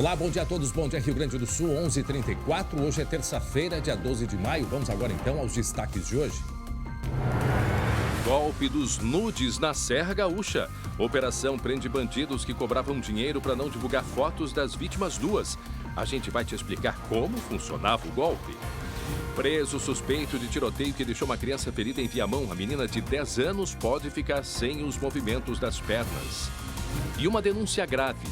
Olá, bom dia a todos, bom dia Rio Grande do Sul, 11h34, hoje é terça-feira, dia 12 de maio. Vamos agora então aos destaques de hoje. Golpe dos nudes na Serra Gaúcha. Operação prende bandidos que cobravam dinheiro para não divulgar fotos das vítimas nuas. A gente vai te explicar como funcionava o golpe. Preso suspeito de tiroteio que deixou uma criança ferida em Viamão, a menina de 10 anos pode ficar sem os movimentos das pernas. E uma denúncia grave.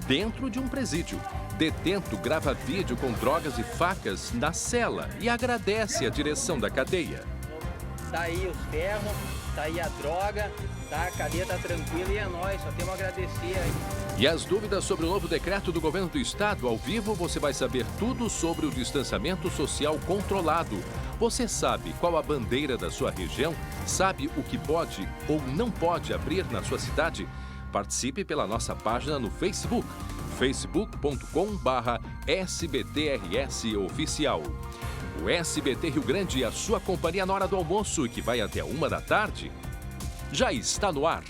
Dentro de um presídio, detento grava vídeo com drogas e facas na cela e agradece a direção da cadeia. Tá aí os ferros, tá aí a droga, tá, a cadeia tá tranquila e é nóis, só temos a agradecer aí. E as dúvidas sobre o novo decreto do governo do estado, ao vivo você vai saber tudo sobre o distanciamento social controlado. Você sabe qual a bandeira da sua região? Sabe o que pode ou não pode abrir na sua cidade? Participe pela nossa página no Facebook, facebook.com/SBTRS Oficial. O SBT Rio Grande, a sua companhia na hora do almoço, que vai até 13h, já está no ar.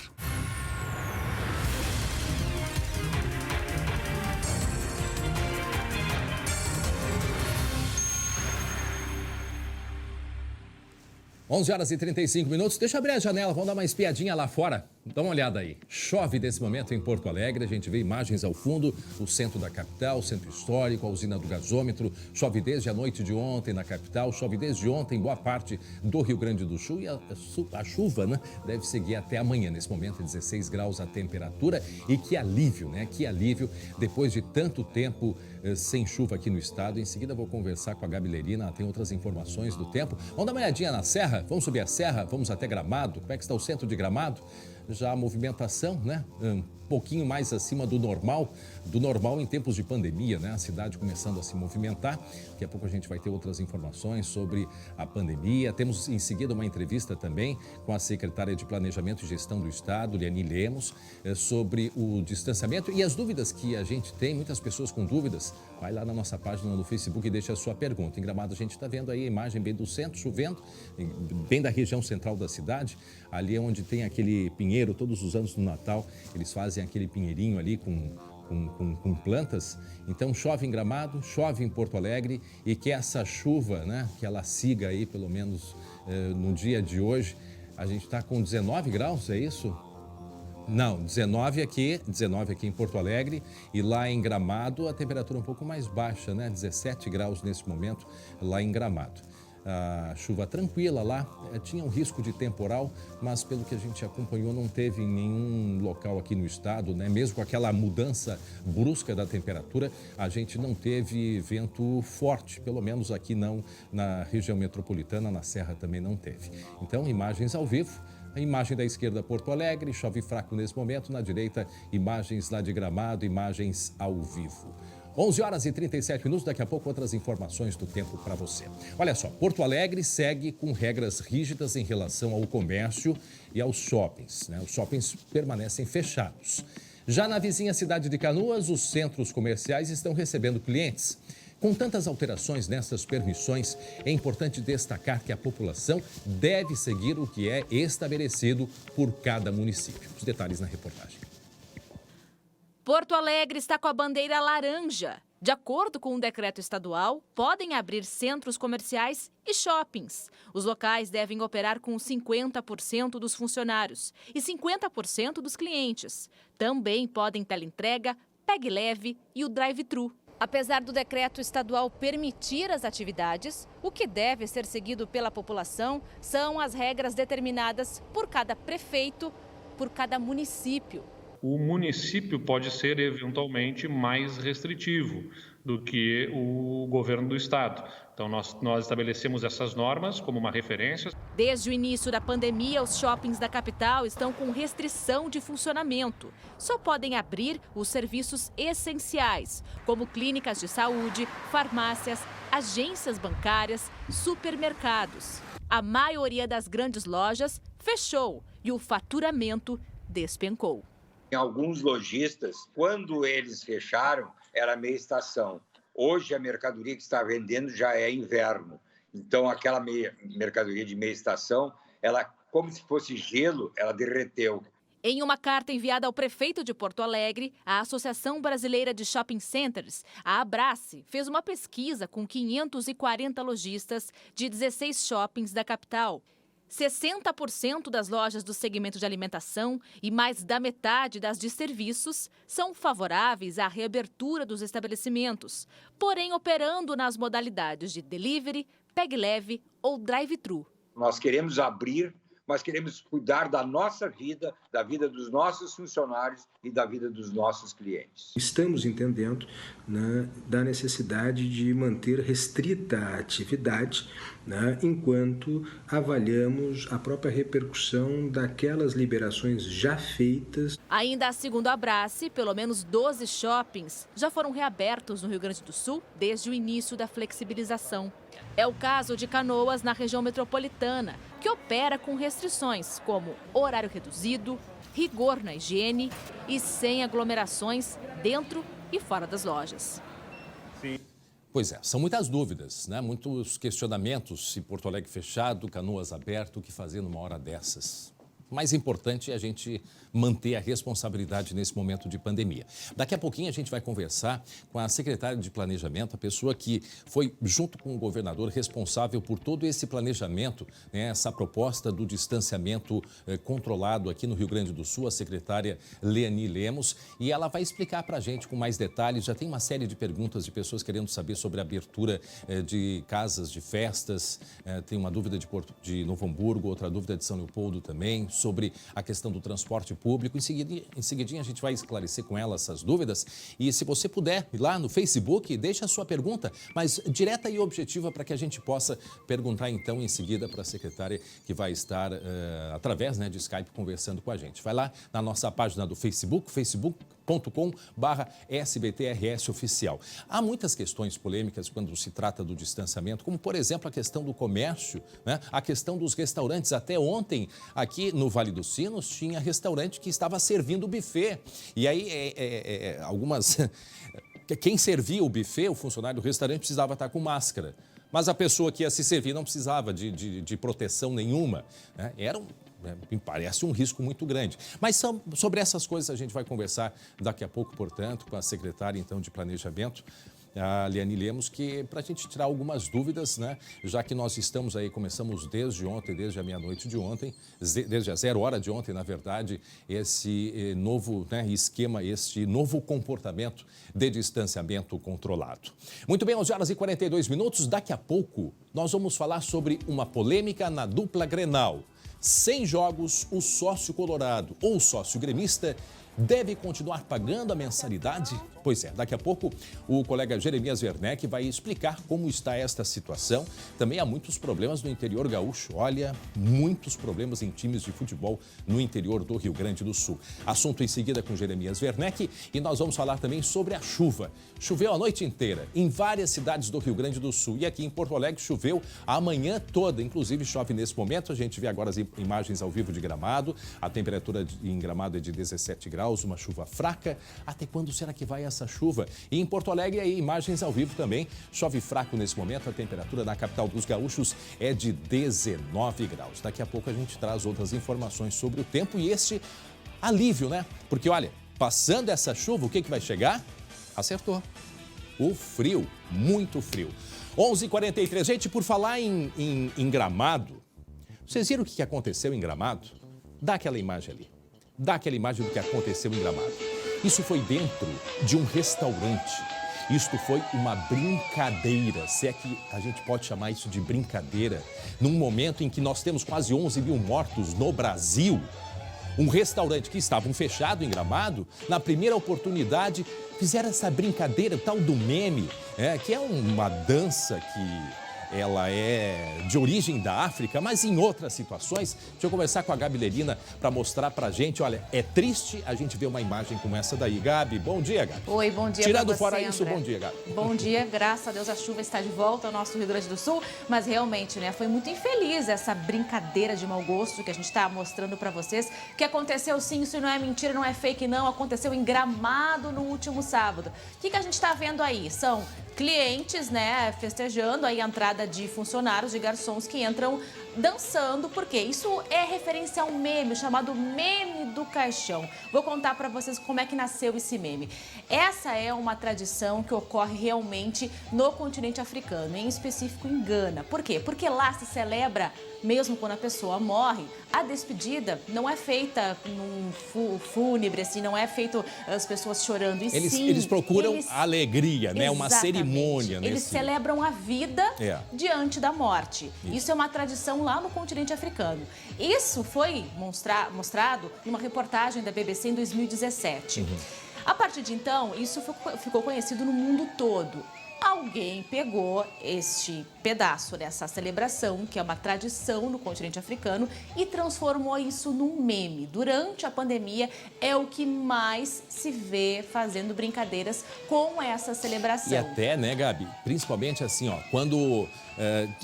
Onze horas e 35 minutos. Deixa eu abrir a janela, vamos dar uma espiadinha lá fora. Dá uma olhada aí. Chove nesse momento em Porto Alegre. A gente vê imagens ao fundo, o centro da capital, o centro histórico, a usina do gasômetro. Chove desde a noite de ontem na capital, chove desde ontem em boa parte do Rio Grande do Sul. E a chuva, né, deve seguir até amanhã. Nesse momento, 16 graus a temperatura. E que alívio, né? Que alívio depois de tanto tempo sem chuva aqui no estado. Em seguida, vou conversar com a Gabi Lerina. Ela tem outras informações do tempo. Vamos dar uma olhadinha na serra? Vamos subir a serra? Vamos até Gramado? Como é que está o centro de Gramado? Já a movimentação, né? Um pouquinho mais acima do normal em tempos de pandemia, né? A cidade começando a se movimentar. Daqui a pouco a gente vai ter outras informações sobre a pandemia. Temos em seguida uma entrevista também com a secretária de Planejamento e Gestão do Estado, Liane Lemos, sobre o distanciamento e as dúvidas que a gente tem, muitas pessoas com dúvidas. Vai lá na nossa página no Facebook e deixa a sua pergunta. Em Gramado a gente está vendo aí a imagem bem do centro, chovendo, bem da região central da cidade, ali é onde tem aquele pinheiro, todos os anos no Natal, eles fazem aquele pinheirinho ali com plantas. Então chove em Gramado, chove em Porto Alegre e que essa chuva, né, que ela siga aí pelo menos no dia de hoje. A gente está com 19 graus, é isso? Não, 19 aqui em Porto Alegre e lá em Gramado a temperatura um pouco mais baixa, né? 17 graus nesse momento lá em Gramado. A chuva tranquila lá, tinha um risco de temporal, mas pelo que a gente acompanhou não teve em nenhum local aqui no estado, né? Mesmo com aquela mudança brusca da temperatura, a gente não teve vento forte, pelo menos aqui não, na região metropolitana, na Serra também não teve. Então, imagens ao vivo. A imagem da esquerda, Porto Alegre, chove fraco nesse momento. Na direita, imagens lá de Gramado, imagens ao vivo. 11 horas e 37 minutos, daqui a pouco outras informações do tempo para você. Olha só, Porto Alegre segue com regras rígidas em relação ao comércio e aos shoppings, né? Os shoppings permanecem fechados. Já na vizinha cidade de Canoas, os centros comerciais estão recebendo clientes. Com tantas alterações nessas permissões, é importante destacar que a população deve seguir o que é estabelecido por cada município. Os detalhes na reportagem. Porto Alegre está com a bandeira laranja. De acordo com um decreto estadual, podem abrir centros comerciais e shoppings. Os locais devem operar com 50% dos funcionários e 50% dos clientes. Também podem teleentrega, pegue leve e o drive-thru. Apesar do decreto estadual permitir as atividades, o que deve ser seguido pela população são as regras determinadas por cada prefeito, por cada município. O município pode ser eventualmente mais restritivo do que o governo do estado. Então nós estabelecemos essas normas como uma referência. Desde o início da pandemia, os shoppings da capital estão com restrição de funcionamento. Só podem abrir os serviços essenciais, como clínicas de saúde, farmácias, agências bancárias, supermercados. A maioria das grandes lojas fechou e o faturamento despencou. Alguns lojistas, quando eles fecharam, era meia estação. Hoje a mercadoria que está vendendo já é inverno. Então aquela mercadoria de meia estação, ela, como se fosse gelo, ela derreteu. Em uma carta enviada ao prefeito de Porto Alegre, a Associação Brasileira de Shopping Centers, a Abrace, fez uma pesquisa com 540 lojistas de 16 shoppings da capital. 60% das lojas do segmento de alimentação e mais da metade das de serviços são favoráveis à reabertura dos estabelecimentos, porém operando nas modalidades de delivery, pegue leve ou drive-thru. Nós queremos abrir, mas queremos cuidar da nossa vida, da vida dos nossos funcionários e da vida dos nossos clientes. Estamos entendendo, né, da necessidade de manter restrita a atividade, né, enquanto avaliamos a própria repercussão daquelas liberações já feitas. Ainda segundo a Abrace, pelo menos 12 shoppings já foram reabertos no Rio Grande do Sul desde o início da flexibilização. É o caso de Canoas, na região metropolitana, que opera com restrições como horário reduzido, rigor na higiene e sem aglomerações dentro e fora das lojas. Sim. Pois é, são muitas dúvidas, né? Muitos questionamentos, se Porto Alegre fechado, Canoas aberto, o que fazer numa hora dessas? O mais importante é a gente manter a responsabilidade nesse momento de pandemia. Daqui a pouquinho a gente vai conversar com a secretária de Planejamento, a pessoa que foi, junto com o governador, responsável por todo esse planejamento, né, essa proposta do distanciamento controlado aqui no Rio Grande do Sul, a secretária Leani Lemos, e ela vai explicar para a gente com mais detalhes. Já tem uma série de perguntas de pessoas querendo saber sobre a abertura de casas de festas, tem uma dúvida de Novo Hamburgo, outra dúvida de São Leopoldo também, sobre a questão do transporte público. Em seguidinha a gente vai esclarecer com ela essas dúvidas. E se você puder ir lá no Facebook, deixa a sua pergunta, mas direta e objetiva para que a gente possa perguntar então em seguida para a secretária que vai estar através, né, de Skype conversando com a gente. Vai lá na nossa página do Facebook, facebook.com/SBTRS Oficial. Há muitas questões polêmicas quando se trata do distanciamento, como por exemplo a questão do comércio, né? A questão dos restaurantes. Até ontem, aqui no Vale dos Sinos, tinha restaurante que estava servindo buffet. E aí, quem servia o buffet, o funcionário do restaurante, precisava estar com máscara. Mas a pessoa que ia se servir não precisava de proteção nenhuma, né? Me parece um risco muito grande. Mas sobre essas coisas a gente vai conversar daqui a pouco, portanto, com a secretária então, de Planejamento, a Leani Lemos, que para a gente tirar algumas dúvidas, né? Já que nós estamos aí, começamos desde ontem, desde a meia-noite de ontem, desde a 0 hora de ontem, na verdade, esse novo, né, esquema, este novo comportamento de distanciamento controlado. Muito bem, 11h42, daqui a pouco nós vamos falar sobre uma polêmica na dupla Grenal. Sem jogos, o sócio colorado ou sócio gremista deve continuar pagando a mensalidade? Pois é, daqui a pouco o colega Jeremias Werneck vai explicar como está esta situação. Também há muitos problemas no interior gaúcho. Olha, muitos problemas em times de futebol no interior do Rio Grande do Sul. Assunto em seguida com Jeremias Werneck e nós vamos falar também sobre a chuva. Choveu a noite inteira em várias cidades do Rio Grande do Sul e aqui em Porto Alegre choveu a manhã toda. Inclusive chove nesse momento. A gente vê agora as imagens ao vivo de Gramado. A temperatura em Gramado é de 17 graus, uma chuva fraca. Até quando será que vai essa chuva? E em Porto Alegre, aí, imagens ao vivo também. Chove fraco nesse momento. A temperatura na capital dos gaúchos é de 19 graus. Daqui a pouco a gente traz outras informações sobre o tempo e este alívio, né? Porque, olha, passando essa chuva, o que vai chegar? Acertou. O frio, muito frio. 11h43. Gente, por falar em Gramado, vocês viram o que aconteceu em Gramado? Dá aquela imagem ali. Dá aquela imagem do que aconteceu em Gramado. Isso foi dentro de um restaurante. Isto foi uma brincadeira, se é que a gente pode chamar isso de brincadeira, num momento em que nós temos quase 11 mil mortos no Brasil. Um restaurante que estava fechado em Gramado, na primeira oportunidade, fizeram essa brincadeira, tal do meme, que é uma dança que ela é de origem da África, mas em outras situações. Deixa eu conversar com a Gabi Lerina para mostrar pra gente. Olha, é triste a gente ver uma imagem como essa daí. Gabi, bom dia, Gabi. Oi, bom dia. Tirando você, fora André. isso, bom dia, Gabi. Bom dia, graças a Deus a chuva está de volta ao nosso Rio Grande do Sul, mas realmente, né, foi muito infeliz essa brincadeira de mau gosto que a gente está mostrando para vocês, que aconteceu sim, isso não é mentira, não é fake não, aconteceu em Gramado no último sábado. O que a gente está vendo aí? São clientes, né, festejando aí a entrada de funcionários, de garçons que entram dançando, porque isso é referência a um meme chamado meme do caixão. Vou contar para vocês como é que nasceu esse meme. Essa é uma tradição que ocorre realmente no continente africano, em específico em Gana. Por quê? Porque lá se celebra, mesmo quando a pessoa morre, a despedida não é feita num fúnebre, assim, não é feito as pessoas chorando. E eles procuram alegria, né? Uma cerimônia. Eles celebram a vida diante da morte. Isso é uma tradição lá no continente africano. Isso foi mostrado numa reportagem da BBC em 2017. A partir de então, isso ficou conhecido no mundo todo. Alguém pegou este pedaço dessa celebração, que é uma tradição no continente africano, e transformou isso num meme. Durante a pandemia, é o que mais se vê fazendo brincadeiras com essa celebração. E até, né, Gabi? Principalmente assim, ó, quando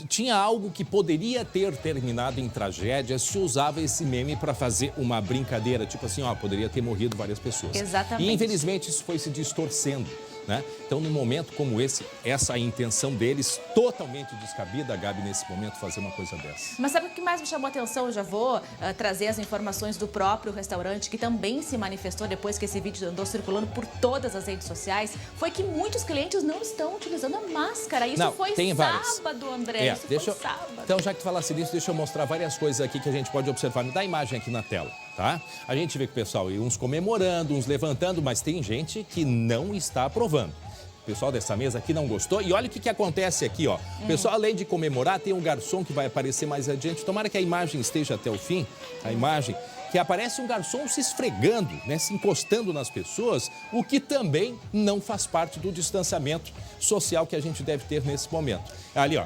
tinha algo que poderia ter terminado em tragédia, se usava esse meme para fazer uma brincadeira. Tipo assim, ó, poderia ter morrido várias pessoas. Exatamente. E, infelizmente, isso foi se distorcendo. Né? Então, num momento como esse, essa é a intenção deles, totalmente descabida, Gabi, nesse momento, fazer uma coisa dessa. Mas sabe o que mais me chamou a atenção? Eu já vou trazer as informações do próprio restaurante, que também se manifestou depois que esse vídeo andou circulando por todas as redes sociais, foi que muitos clientes não estão utilizando a máscara. Isso foi sábado, André, foi sábado. Então, já que tu falasse disso, deixa eu mostrar várias coisas aqui que a gente pode observar. Me dá a imagem aqui na tela. Tá? A gente vê que o pessoal, uns comemorando, uns levantando, mas tem gente que não está aprovando. O pessoal dessa mesa aqui não gostou. E olha o que acontece aqui, ó. O pessoal, além de comemorar, tem um garçom que vai aparecer mais adiante. Tomara que a imagem esteja até o fim, a imagem, que aparece um garçom se esfregando, né, se encostando nas pessoas, o que também não faz parte do distanciamento social que a gente deve ter nesse momento. Ali, ó,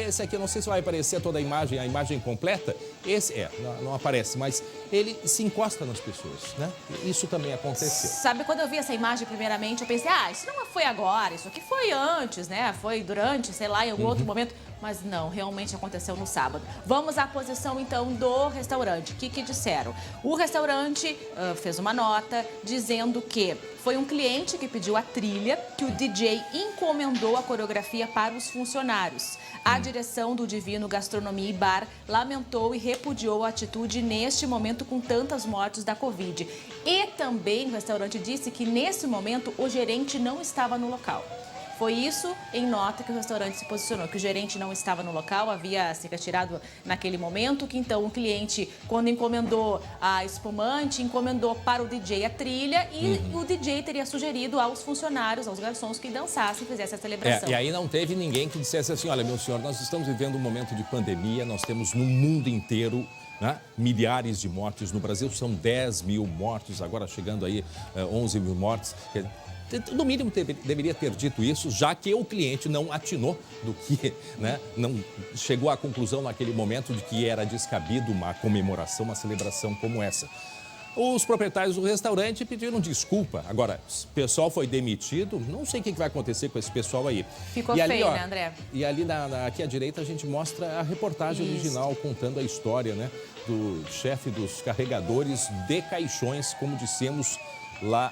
esse aqui, eu não sei se vai aparecer toda a imagem completa. Esse, não aparece, mas ele se encosta nas pessoas, né? Isso também aconteceu. Sabe, quando eu vi essa imagem primeiramente, eu pensei, isso não foi agora, isso aqui foi antes, né? Foi durante, sei lá, em algum outro momento. Mas não, realmente aconteceu no sábado. Vamos à posição, então, do restaurante. O que disseram? O restaurante fez uma nota dizendo que foi um cliente que pediu a trilha, que o DJ encomendou a coreografia para os funcionários. A direção do Divino Gastronomia e Bar lamentou e repudiou a atitude neste momento com tantas mortes da Covid. E também o restaurante disse que, nesse momento, o gerente não estava no local. Foi isso em nota que o restaurante se posicionou, que o gerente não estava no local, havia se retirado naquele momento, que então o cliente, quando encomendou a espumante, encomendou para o DJ a trilha e o DJ teria sugerido aos funcionários, aos garçons, que dançassem e fizessem a celebração. E aí não teve ninguém que dissesse assim, olha, meu senhor, nós estamos vivendo um momento de pandemia, nós temos no mundo inteiro, né, milhares de mortes. No Brasil são 10 mil mortos, agora chegando aí 11 mil mortes. No mínimo deveria ter dito isso, já que o cliente não atinou do que, né, não chegou à conclusão naquele momento de que era descabido uma comemoração, uma celebração como essa. Os proprietários do restaurante pediram desculpa. Agora, o pessoal foi demitido, não sei o que vai acontecer com esse pessoal aí. Ficou feio, né, André? E ali aqui à direita a gente mostra a reportagem original contando a história, né, do chefe dos carregadores de caixões, como dissemos. Lá,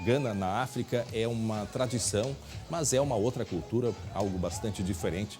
Gana, na África, é uma tradição, mas é uma outra cultura, algo bastante diferente.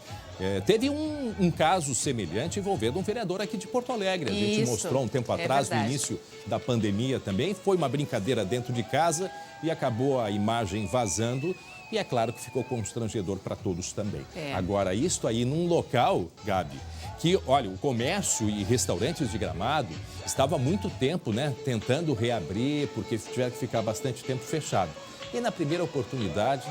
Teve um caso semelhante envolvendo um vereador aqui de Porto Alegre. A gente mostrou um tempo atrás, no início da pandemia também. Foi uma brincadeira dentro de casa e acabou a imagem vazando. E é claro que ficou constrangedor para todos também. Agora, isto aí num local, Gabi, que, olha, o comércio e restaurantes de Gramado estava há muito tempo, né, tentando reabrir, porque tiveram que ficar bastante tempo fechado. E na primeira oportunidade,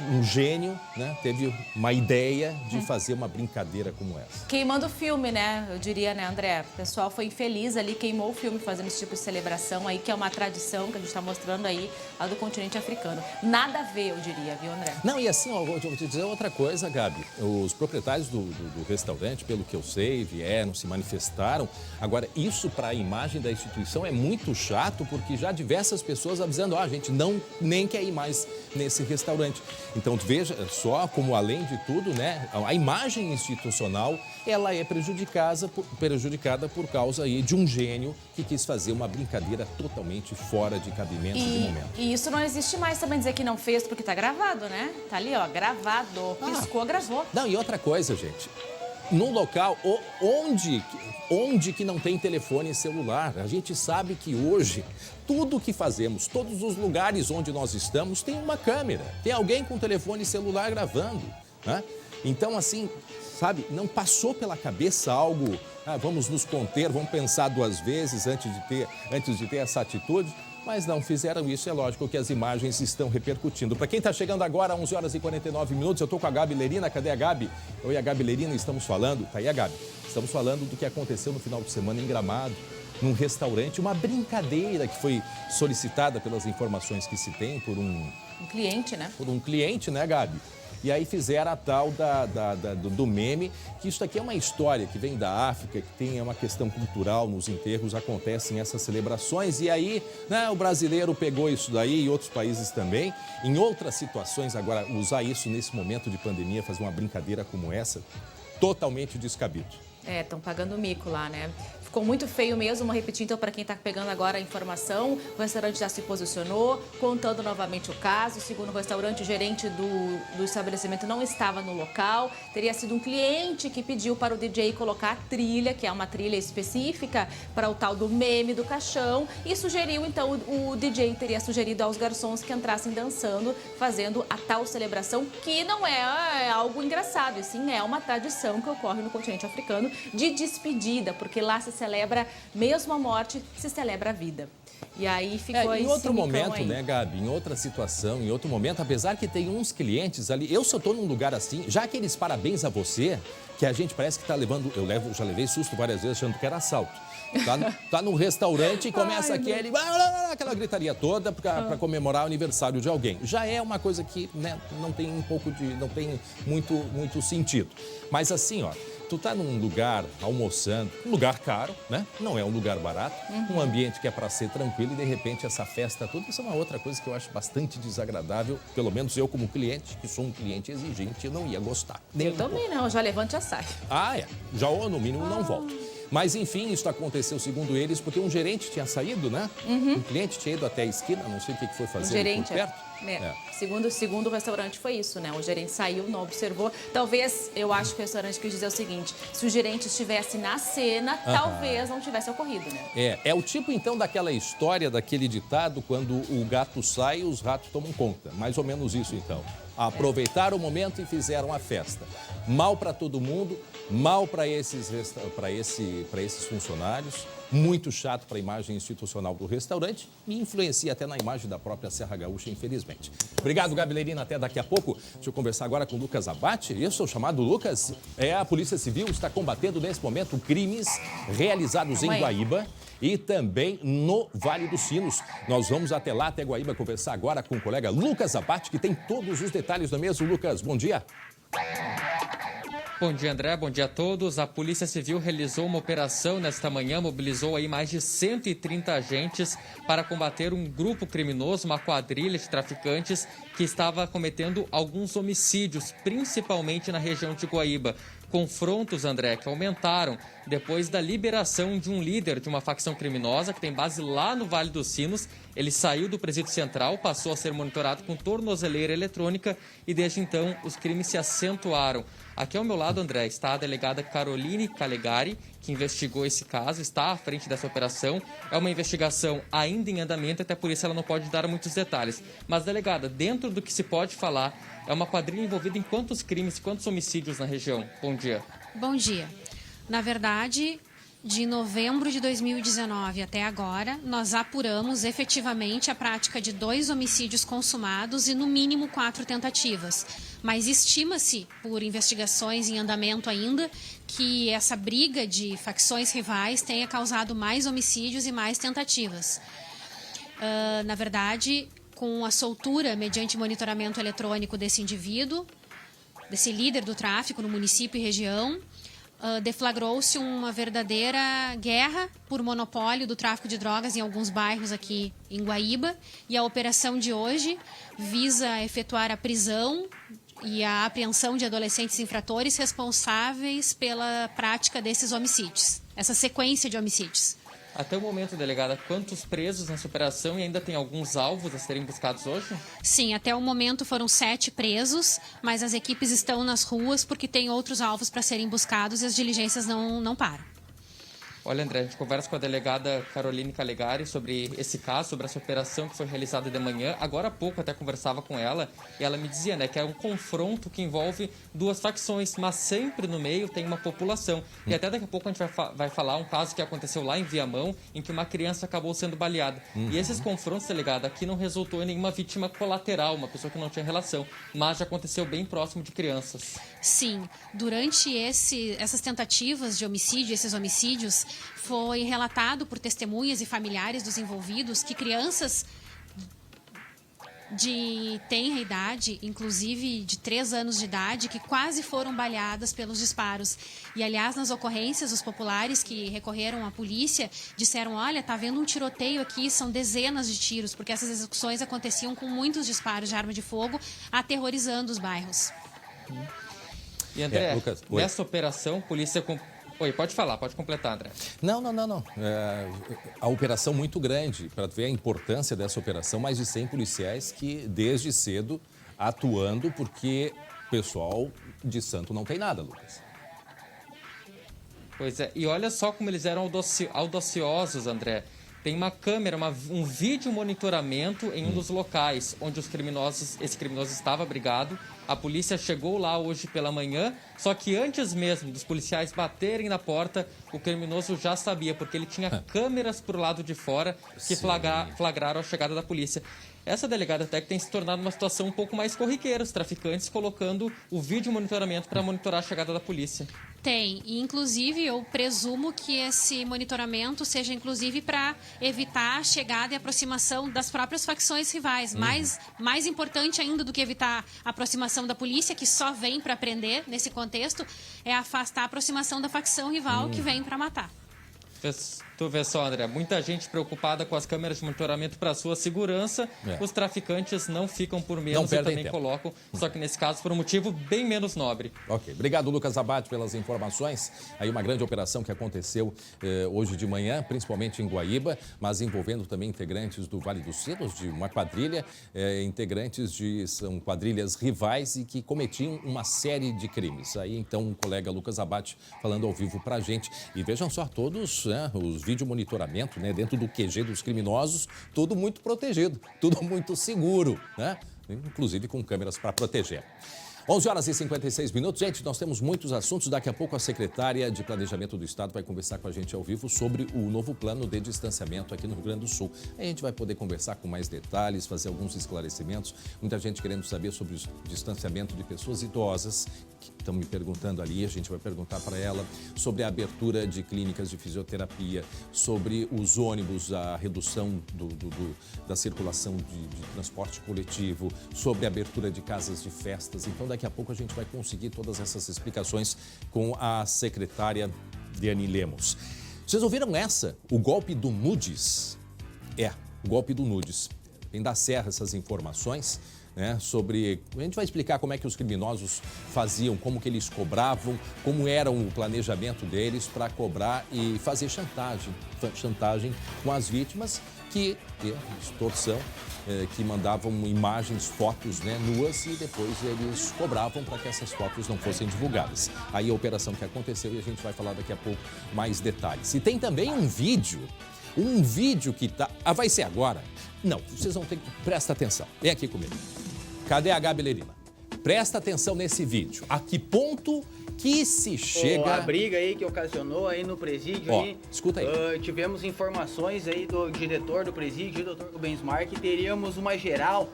um gênio, né, teve uma ideia de fazer uma brincadeira como essa. Queimando o filme, né? Eu diria, né, André? O pessoal foi infeliz ali, queimou o filme fazendo esse tipo de celebração aí, que é uma tradição que a gente está mostrando aí, a do continente africano. Nada a ver, eu diria, viu, André? Não, e assim, ó, vou te dizer outra coisa, Gabi. Os proprietários do restaurante, pelo que eu sei, vieram, se manifestaram. Agora, isso para a imagem da instituição é muito chato, porque já diversas pessoas avisando, a gente nem quer ir mais nesse restaurante. restaurante. Então, veja só como, além de tudo, né, a imagem institucional, ela é prejudicada por causa aí de um gênio que quis fazer uma brincadeira totalmente fora de cabimento de momento. E isso não existe mais também dizer que não fez, porque tá gravado, né? Tá ali, ó, gravado. Piscou, gravou. Não, e outra coisa, gente. Num local onde que não tem telefone celular, a gente sabe que hoje tudo que fazemos, todos os lugares onde nós estamos, tem uma câmera, tem alguém com telefone celular gravando, né? Então, assim, sabe, não passou pela cabeça algo, vamos nos conter, vamos pensar duas vezes antes de ter essa atitude. Mas não fizeram isso, é lógico que as imagens estão repercutindo. Para quem está chegando agora, 11 horas e 49 minutos, eu estou com a Gabi Lerina. Cadê a Gabi? Eu e a Gabi Lerina estamos falando, tá aí a Gabi, estamos falando do que aconteceu no final de semana em Gramado, num restaurante, uma brincadeira que foi solicitada pelas informações que se tem por um cliente, né? Por um cliente, né, Gabi? E aí fizeram a tal do meme, que isso aqui é uma história que vem da África, que tem uma questão cultural, nos enterros acontecem essas celebrações. E aí, né, o brasileiro pegou isso daí e outros países também. Em outras situações, agora, usar isso nesse momento de pandemia, fazer uma brincadeira como essa, totalmente descabido. Estão pagando mico lá, né? Ficou muito feio mesmo, vou repetir então para quem está pegando agora a informação. O restaurante já se posicionou, contando novamente o caso. Segundo o restaurante, o gerente do estabelecimento não estava no local. Teria sido um cliente que pediu para o DJ colocar a trilha, que é uma trilha específica para o tal do meme do caixão. E sugeriu, então, o DJ teria sugerido aos garçons que entrassem dançando, fazendo a tal celebração, que não é algo engraçado, e sim é uma tradição que ocorre no continente africano de despedida, porque lá se celebra, mesmo a morte, se celebra a vida. E aí ficou em outro momento, aí, né, Gabi? Em outra situação, em outro momento, apesar que tem uns clientes ali, eu só tô num lugar assim, já aqueles parabéns a você, que a gente parece que tá levando, já levei susto várias vezes achando que era assalto. Tá num restaurante e começa aquela gritaria toda para comemorar o aniversário de alguém. Já é uma coisa que, né, não tem muito sentido. Mas assim, ó, tu tá num lugar almoçando, um lugar caro, né? Não é um lugar barato, um ambiente que é para ser tranquilo e de repente essa festa toda, isso é uma outra coisa que eu acho bastante desagradável, pelo menos eu como cliente, que sou um cliente exigente, eu não ia gostar. Eu também não, já levanto e já sai. Já ou no mínimo não volto. Mas, enfim, isso aconteceu, segundo eles, porque um gerente tinha saído, né? Um cliente tinha ido até a esquina, não sei o que foi fazer. O gerente, por perto. Segundo o restaurante foi isso, né? O gerente saiu, não observou. Talvez, eu acho que o restaurante quis dizer o seguinte, se o gerente estivesse na cena, talvez não tivesse ocorrido, né? É o tipo, então, daquela história, daquele ditado, quando o gato sai, os ratos tomam conta. Mais ou menos isso, então. Aproveitaram o momento e fizeram a festa. Mal para todo mundo, mal para esses funcionários, muito chato para a imagem institucional do restaurante e influencia até na imagem da própria Serra Gaúcha, infelizmente. Obrigado, Gabi Lerina, até daqui a pouco. Deixa eu conversar agora com o Lucas Abate. Eu sou chamado Lucas. A Polícia Civil está combatendo nesse momento crimes realizados em Guaíba e também no Vale dos Sinos. Nós vamos até lá, até Guaíba, conversar agora com o colega Lucas Abate, que tem todos os detalhes da mesa. Lucas, bom dia. Bom dia, André. Bom dia a todos. A Polícia Civil realizou uma operação nesta manhã, mobilizou aí mais de 130 agentes para combater um grupo criminoso, uma quadrilha de traficantes que estava cometendo alguns homicídios, principalmente na região de Guaíba. Confrontos, André, que aumentaram depois da liberação de um líder de uma facção criminosa que tem base lá no Vale dos Sinos. Ele saiu do presídio central, passou a ser monitorado com tornozeleira eletrônica e desde então os crimes se acentuaram. Aqui ao meu lado, André, está a delegada Caroline Calegari, que investigou esse caso, está à frente dessa operação. É uma investigação ainda em andamento, até por isso ela não pode dar muitos detalhes. Mas, delegada, dentro do que se pode falar, é uma quadrilha envolvida em quantos crimes, quantos homicídios na região? Bom dia. Bom dia. Na verdade, de novembro de 2019 até agora, nós apuramos efetivamente a prática de 2 homicídios consumados e, no mínimo, 4 tentativas. Mas estima-se, por investigações em andamento ainda, que essa briga de facções rivais tenha causado mais homicídios e mais tentativas. Na verdade, com a soltura mediante monitoramento eletrônico desse indivíduo, desse líder do tráfico no município e região, deflagrou-se uma verdadeira guerra por monopólio do tráfico de drogas em alguns bairros aqui em Guaíba. E a operação de hoje visa efetuar a prisão e a apreensão de adolescentes infratores responsáveis pela prática desses homicídios, essa sequência de homicídios. Até o momento, delegada, quantos presos nessa operação e ainda tem alguns alvos a serem buscados hoje? Sim, até o momento foram 7 presos, mas as equipes estão nas ruas porque tem outros alvos para serem buscados e as diligências não param. Olha, André, a gente conversa com a delegada Caroline Calegari sobre esse caso, sobre essa operação que foi realizada de manhã. Agora há pouco até conversava com ela e ela me dizia, né, que é um confronto que envolve 2 facções, mas sempre no meio tem uma população. E até daqui a pouco a gente vai falar um caso que aconteceu lá em Viamão, em que uma criança acabou sendo baleada. E esses confrontos, delegada, aqui não resultou em nenhuma vítima colateral, uma pessoa que não tinha relação, mas já aconteceu bem próximo de crianças. Sim, durante essas tentativas de homicídio, esses homicídios, foi relatado por testemunhas e familiares dos envolvidos que crianças de tenra idade, inclusive de 3 anos de idade, que quase foram baleadas pelos disparos. E, aliás, nas ocorrências, os populares que recorreram à polícia disseram, olha, tá havendo um tiroteio aqui, são dezenas de tiros, porque essas execuções aconteciam com muitos disparos de arma de fogo, aterrorizando os bairros. E, André, nessa operação, polícia... Oi, pode falar, pode completar, André. Não. A operação muito grande, para ver a importância dessa operação, mais de 100 policiais que desde cedo atuando, porque o pessoal de Santo não tem nada, Lucas. Pois é, e olha só como eles eram audaciosos, André. Tem uma câmera, um vídeo monitoramento em um dos locais onde esse criminoso estava abrigado. A polícia chegou lá hoje pela manhã, só que antes mesmo dos policiais baterem na porta, o criminoso já sabia, porque ele tinha câmeras por lado de fora que flagraram a chegada da polícia. Essa delegada até que tem se tornado uma situação um pouco mais corriqueira, os traficantes colocando o vídeo monitoramento para monitorar a chegada da polícia. Tem, e inclusive eu presumo que esse monitoramento seja inclusive para evitar a chegada e aproximação das próprias facções rivais. Mais importante ainda do que evitar a aproximação da polícia, que só vem para prender nesse contexto, é afastar a aproximação da facção rival que vem para matar. Tu vê só, André, muita gente preocupada com as câmeras de monitoramento para sua segurança. Os traficantes não ficam por menos e também colocam, só que nesse caso por um motivo bem menos nobre. Ok, obrigado, Lucas Abate, pelas informações. Aí uma grande operação que aconteceu hoje de manhã, principalmente em Guaíba, mas envolvendo também integrantes do Vale dos Sinos, de uma quadrilha, são quadrilhas rivais e que cometiam uma série de crimes. Aí então o colega Lucas Abate falando ao vivo pra gente. E vejam só, todos os vídeo monitoramento, dentro do QG dos criminosos, tudo muito protegido, tudo muito seguro, inclusive com câmeras para proteger. 11h56. Gente, nós temos muitos assuntos. Daqui a pouco a secretária de Planejamento do Estado vai conversar com a gente ao vivo sobre o novo plano de distanciamento aqui no Rio Grande do Sul. Aí a gente vai poder conversar com mais detalhes, fazer alguns esclarecimentos. Muita gente querendo saber sobre o distanciamento de pessoas idosas, que estão me perguntando ali, a gente vai perguntar para ela sobre a abertura de clínicas de fisioterapia, sobre os ônibus, a redução da circulação de transporte coletivo, sobre a abertura de casas de festas. Então, daqui a pouco a gente vai conseguir todas essas explicações com a secretária Diane Lemos. Vocês ouviram essa? O golpe do Nudes? O golpe do Nudes. Vem da Serra essas informações, sobre... A gente vai explicar como é que os criminosos faziam, como que eles cobravam, como era o planejamento deles para cobrar e fazer chantagem com as vítimas, extorsão, que mandavam imagens, fotos nuas e depois eles cobravam para que essas fotos não fossem divulgadas. Aí a operação que aconteceu e a gente vai falar daqui a pouco mais detalhes. E tem também um vídeo que tá... vai ser agora? Não, vocês vão ter que... Presta atenção, vem aqui comigo. Cadê a Gabi Lerina? Presta atenção nesse vídeo. A que ponto que se chega... A briga aí que ocasionou aí no presídio, escuta aí. Tivemos informações aí do diretor do presídio, o doutor Rubens Mar, que teríamos uma geral,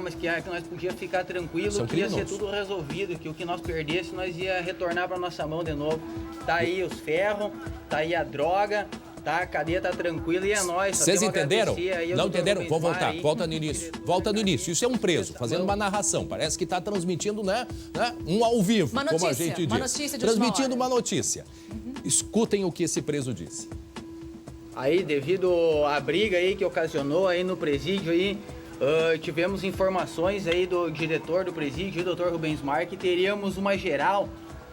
mas que nós podíamos ficar tranquilo, que ia ser tudo resolvido, que o que nós perdesse, nós ia retornar para nossa mão de novo. Tá aí os ferros, tá aí a droga, tá? A cadeia tá tranquila e é nóis. Vocês entenderam? Não entenderam? Vou voltar, volta no início. Volta no início. Isso é um preso, fazendo uma narração. Parece que está transmitindo, né, um ao vivo, uma notícia, como a gente diz. Uma notícia de transmitindo uma notícia. Escutem o que esse preso disse. Aí, devido à briga aí que ocasionou aí no presídio aí, tivemos informações aí do diretor do presídio, o Dr. Rubens Marques, que teríamos uma geral,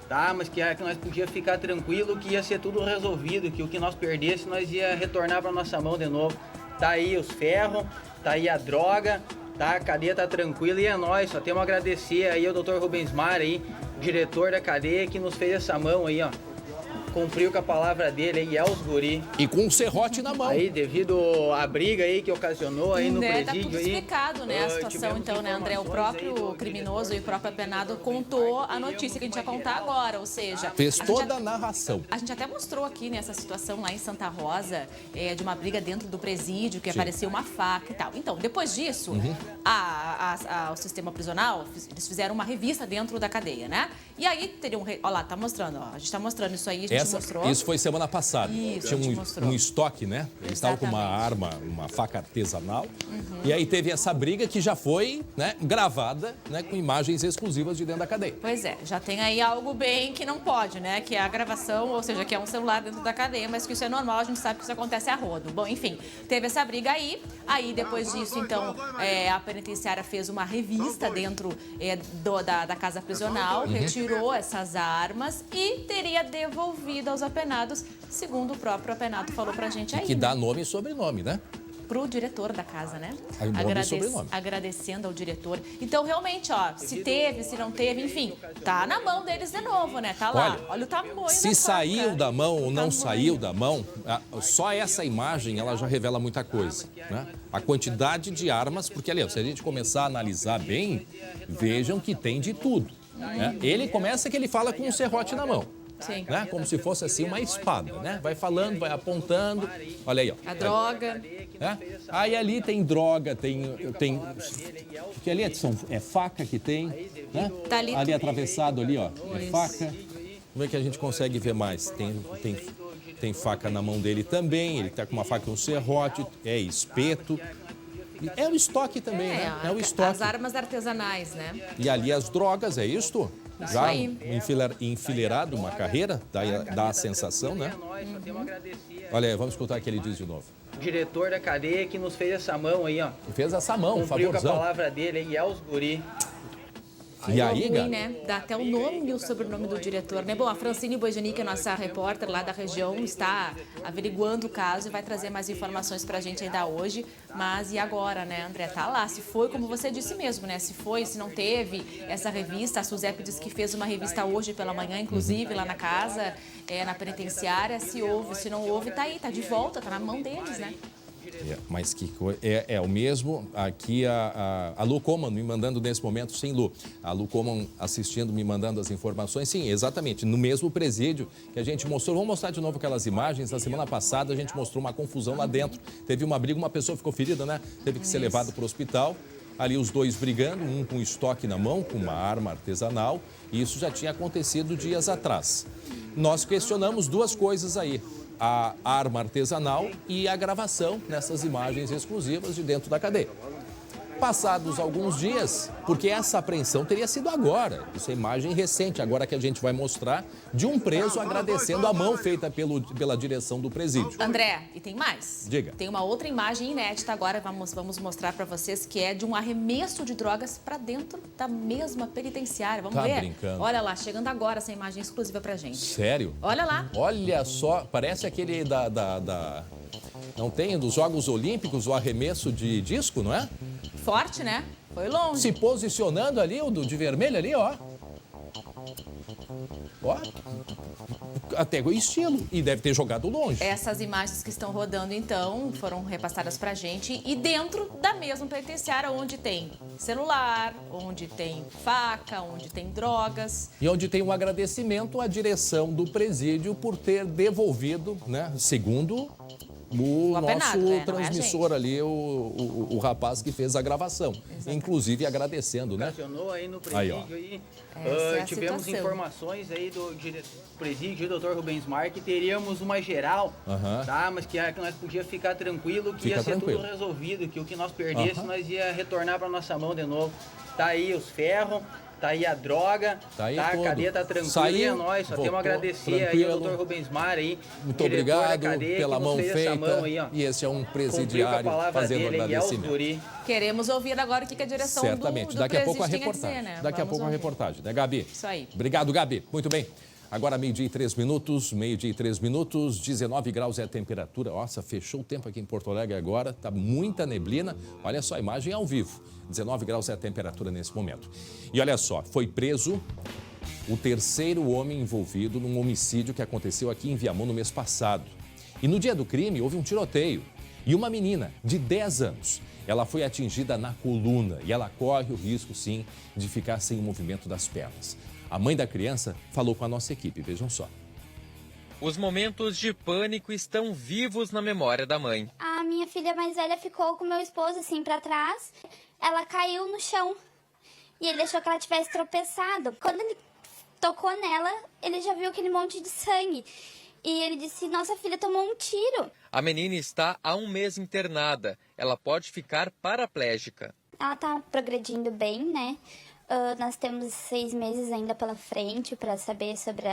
tá? Mas que nós podíamos ficar tranquilo que ia ser tudo resolvido, que o que nós perdesse nós ia retornar para nossa mão de novo. Tá aí os ferros, tá aí a droga, tá? A cadeia tá tranquila e é nóis. Só temos a agradecer aí ao Dr. Rubens Marques aí, diretor da cadeia, que nos fez essa mão aí, ó. Cumpriu com a palavra dele aí, é os guri. E com um serrote na mão. Aí, devido à briga aí que ocasionou aí no presídio tá tudo aí. Explicado, né, a situação, então, né, André? O próprio criminoso e o próprio apenado contou a notícia que a gente vai contar agora, ou seja... Fez toda a narração. A gente até mostrou aqui nessa situação lá em Santa Rosa, de uma briga dentro do presídio, que apareceu uma faca e tal. Então, depois disso, o sistema prisional, eles fizeram uma revista dentro da cadeia, né? E aí teriam... Olha lá, tá mostrando, ó. A gente tá mostrando isso aí, a gente mostrou. Isso foi semana passada. Isso, tinha um estoque, né? Eles estavam com uma arma, uma faca artesanal. E aí teve essa briga que já foi, né, gravada, né, com imagens exclusivas de dentro da cadeia. Pois é, já tem aí algo bem que não pode, né? Que é a gravação, ou seja, que é um celular dentro da cadeia, mas que isso é normal, a gente sabe que isso acontece a rodo. Bom, enfim, teve essa briga aí. Aí, depois disso, então, a penitenciária fez uma revista dentro da casa prisional, retirou essas armas e teria devolvido aos apenados, segundo o próprio apenado falou pra gente aí. Que dá nome e sobrenome, né? Pro diretor da casa, né? Nome e sobrenome. Agradecendo ao diretor. Então, realmente, ó, se teve, se não teve, enfim, tá na mão deles de novo, né? Tá lá. Olha o tamanho se da saiu faca. da mão ou não saiu da mão, só essa imagem, ela já revela muita coisa, né? A quantidade de armas, porque, ali, se a gente começar a analisar bem, vejam que tem de tudo, né? Ele começa que ele fala com um serrote na mão. Sim. Né? Como se fosse assim uma espada, né? Vai falando, vai apontando. Olha aí, ó. A droga. Né? Aí ali tem droga, tem que ali é faca que tem, né? Tá ali atravessado ali, ó. É faca. Vamos ver que a gente consegue ver mais. Tem faca na mão dele também. Ele tá com uma faca e um serrote, é espeto. É o estoque também, né? É o estoque. As armas artesanais, né? E ali as drogas, é isto? Isso já aí. enfileirado uma carreira, dá a sensação, né? Olha aí, vamos escutar o que ele diz de novo. Diretor da cadeia que nos fez essa mão aí, ó. Fez essa mão, Cumpriu favorzão. com a palavra dele aí, é os guri. E aí, ruim, né? Dá até o nome e o sobrenome do diretor, né? Bom, a Francine Boijani, que é nossa repórter lá da região, está averiguando o caso e vai trazer mais informações pra gente ainda hoje. Mas e agora, né, André? Tá lá. Se foi, como você disse mesmo, né? Se foi, se não teve essa revista. A Suzep disse que fez uma revista hoje pela manhã, inclusive, lá na casa, na penitenciária. Se houve, se não houve, tá aí, tá de volta, tá na mão deles, né? Mas que é o mesmo aqui a Lu Coman me mandando nesse momento, sim, Lu. A Lu Coman assistindo, me mandando as informações. Sim, exatamente, no mesmo presídio que a gente mostrou. Vamos mostrar de novo aquelas imagens. Na semana passada a gente mostrou uma confusão lá dentro. Teve uma briga, uma pessoa ficou ferida, né? Teve que ser levado para o hospital. Ali os dois brigando, um com estoque na mão, com uma arma artesanal. E isso já tinha acontecido dias atrás. Nós questionamos duas coisas aí. A arma artesanal e a gravação nessas imagens exclusivas de dentro da cadeia. Passados alguns dias, porque essa apreensão teria sido agora, isso é imagem recente, agora que a gente vai mostrar, de um preso agradecendo a mão feita pela direção do presídio. André, e tem mais? Diga. Tem uma outra imagem inédita agora, vamos mostrar para vocês, que é de um arremesso de drogas para dentro da mesma penitenciária. Vamos ver? Brincando. Olha lá, chegando agora essa imagem exclusiva pra gente. Sério? Olha lá. Olha só, parece aquele não tem, dos Jogos Olímpicos, o arremesso de disco, não é? Forte, né? Foi longe. Se posicionando ali, o de vermelho ali, ó. Ó. Até o estilo. E deve ter jogado longe. Essas imagens que estão rodando, então, foram repassadas pra gente. E dentro da mesma penitenciária, onde tem celular, onde tem faca, onde tem drogas. E onde tem um agradecimento à direção do presídio por ter devolvido, né, segundo o apenado, nosso né? transmissor ali, o rapaz que fez a gravação. Exatamente. Inclusive agradecendo, né? Acionou aí no presídio aí. Essa é a Tivemos situação. informações aí do diretor do presídio, o Dr. Rubens Mark, que teríamos uma geral, tá? Mas que nós podíamos ficar tranquilo, que ia ser tudo resolvido, que o que nós perdêssemos, nós ia retornar para nossa mão de novo. Tá aí os ferros, tá aí a droga, tá aí a cadeia tá tranquila e é nóis. Só temos a agradecer aí ao Dr. Rubens Mar aí. Muito obrigado cadeia, pela mão feita. Mão aí, e esse é um presidiário fazendo agradecimento. Queremos ouvir agora o que a direção certamente. do Daqui a pouco a presídio tem reportagem. dizer, né? Daqui a Vamos pouco a ouvir. reportagem, né, Gabi? Isso aí. Obrigado, Gabi. Muito bem. Agora, meio-dia e 3 minutos, 19 graus é a temperatura. Nossa, fechou o tempo aqui em Porto Alegre agora, tá muita neblina. Olha só, a imagem ao vivo. 19 graus é a temperatura nesse momento. E olha só, foi preso o terceiro homem envolvido num homicídio que aconteceu aqui em Viamão no mês passado. E no dia do crime, houve um tiroteio. E uma menina de 10 anos, ela foi atingida na coluna e ela corre o risco, sim, de ficar sem o movimento das pernas. A mãe da criança falou com a nossa equipe, vejam só. Os momentos de pânico estão vivos na memória da mãe. A minha filha mais velha ficou com meu esposo assim pra trás. Ela caiu no chão e ele achou que ela tivesse tropeçado. Quando ele tocou nela, ele já viu aquele monte de sangue. E ele disse, nossa filha tomou um tiro. A menina está há um mês internada. Ela pode ficar paraplégica. Ela tá progredindo bem, né? Nós temos 6 meses ainda pela frente para saber sobre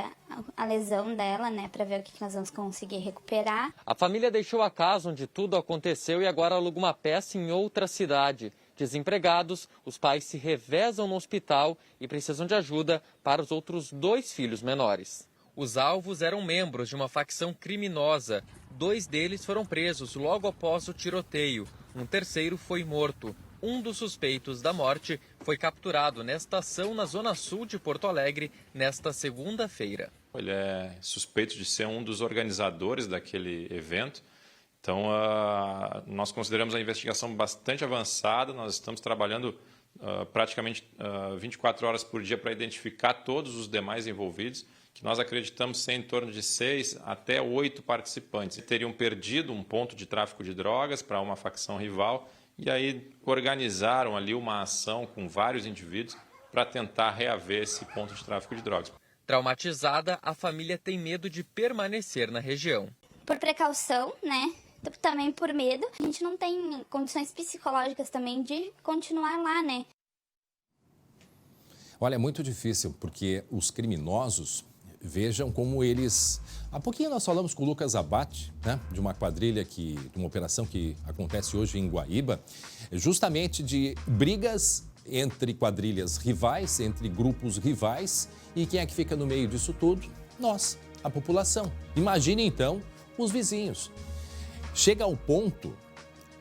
a lesão dela, né? Para ver o que nós vamos conseguir recuperar. A família deixou a casa onde tudo aconteceu e agora aluga uma peça em outra cidade. Desempregados, os pais se revezam no hospital e precisam de ajuda para os outros 2 filhos menores. Os alvos eram membros de uma facção criminosa. 2 deles foram presos logo após o tiroteio. Um terceiro foi morto. Um dos suspeitos da morte foi capturado nesta ação na zona sul de Porto Alegre nesta segunda-feira. Ele é suspeito de ser um dos organizadores daquele evento. Então, nós consideramos a investigação bastante avançada. Nós estamos trabalhando praticamente 24 horas por dia para identificar todos os demais envolvidos, que nós acreditamos ser em torno de 6 até 8 participantes. Teriam perdido um ponto de tráfico de drogas para uma facção rival e aí organizaram ali uma ação com vários indivíduos para tentar reaver esse ponto de tráfico de drogas. Traumatizada, a família tem medo de permanecer na região. Por precaução, né? Também por medo. A gente não tem condições psicológicas também de continuar lá, né? Olha, é muito difícil, porque os criminosos, vejam como eles... Há pouquinho nós falamos com o Lucas Abate, né, de uma quadrilha, de uma operação que acontece hoje em Guaíba, justamente de brigas entre quadrilhas rivais, entre grupos rivais, e quem é que fica no meio disso tudo? Nós, a população. Imagine então os vizinhos. Chega ao ponto,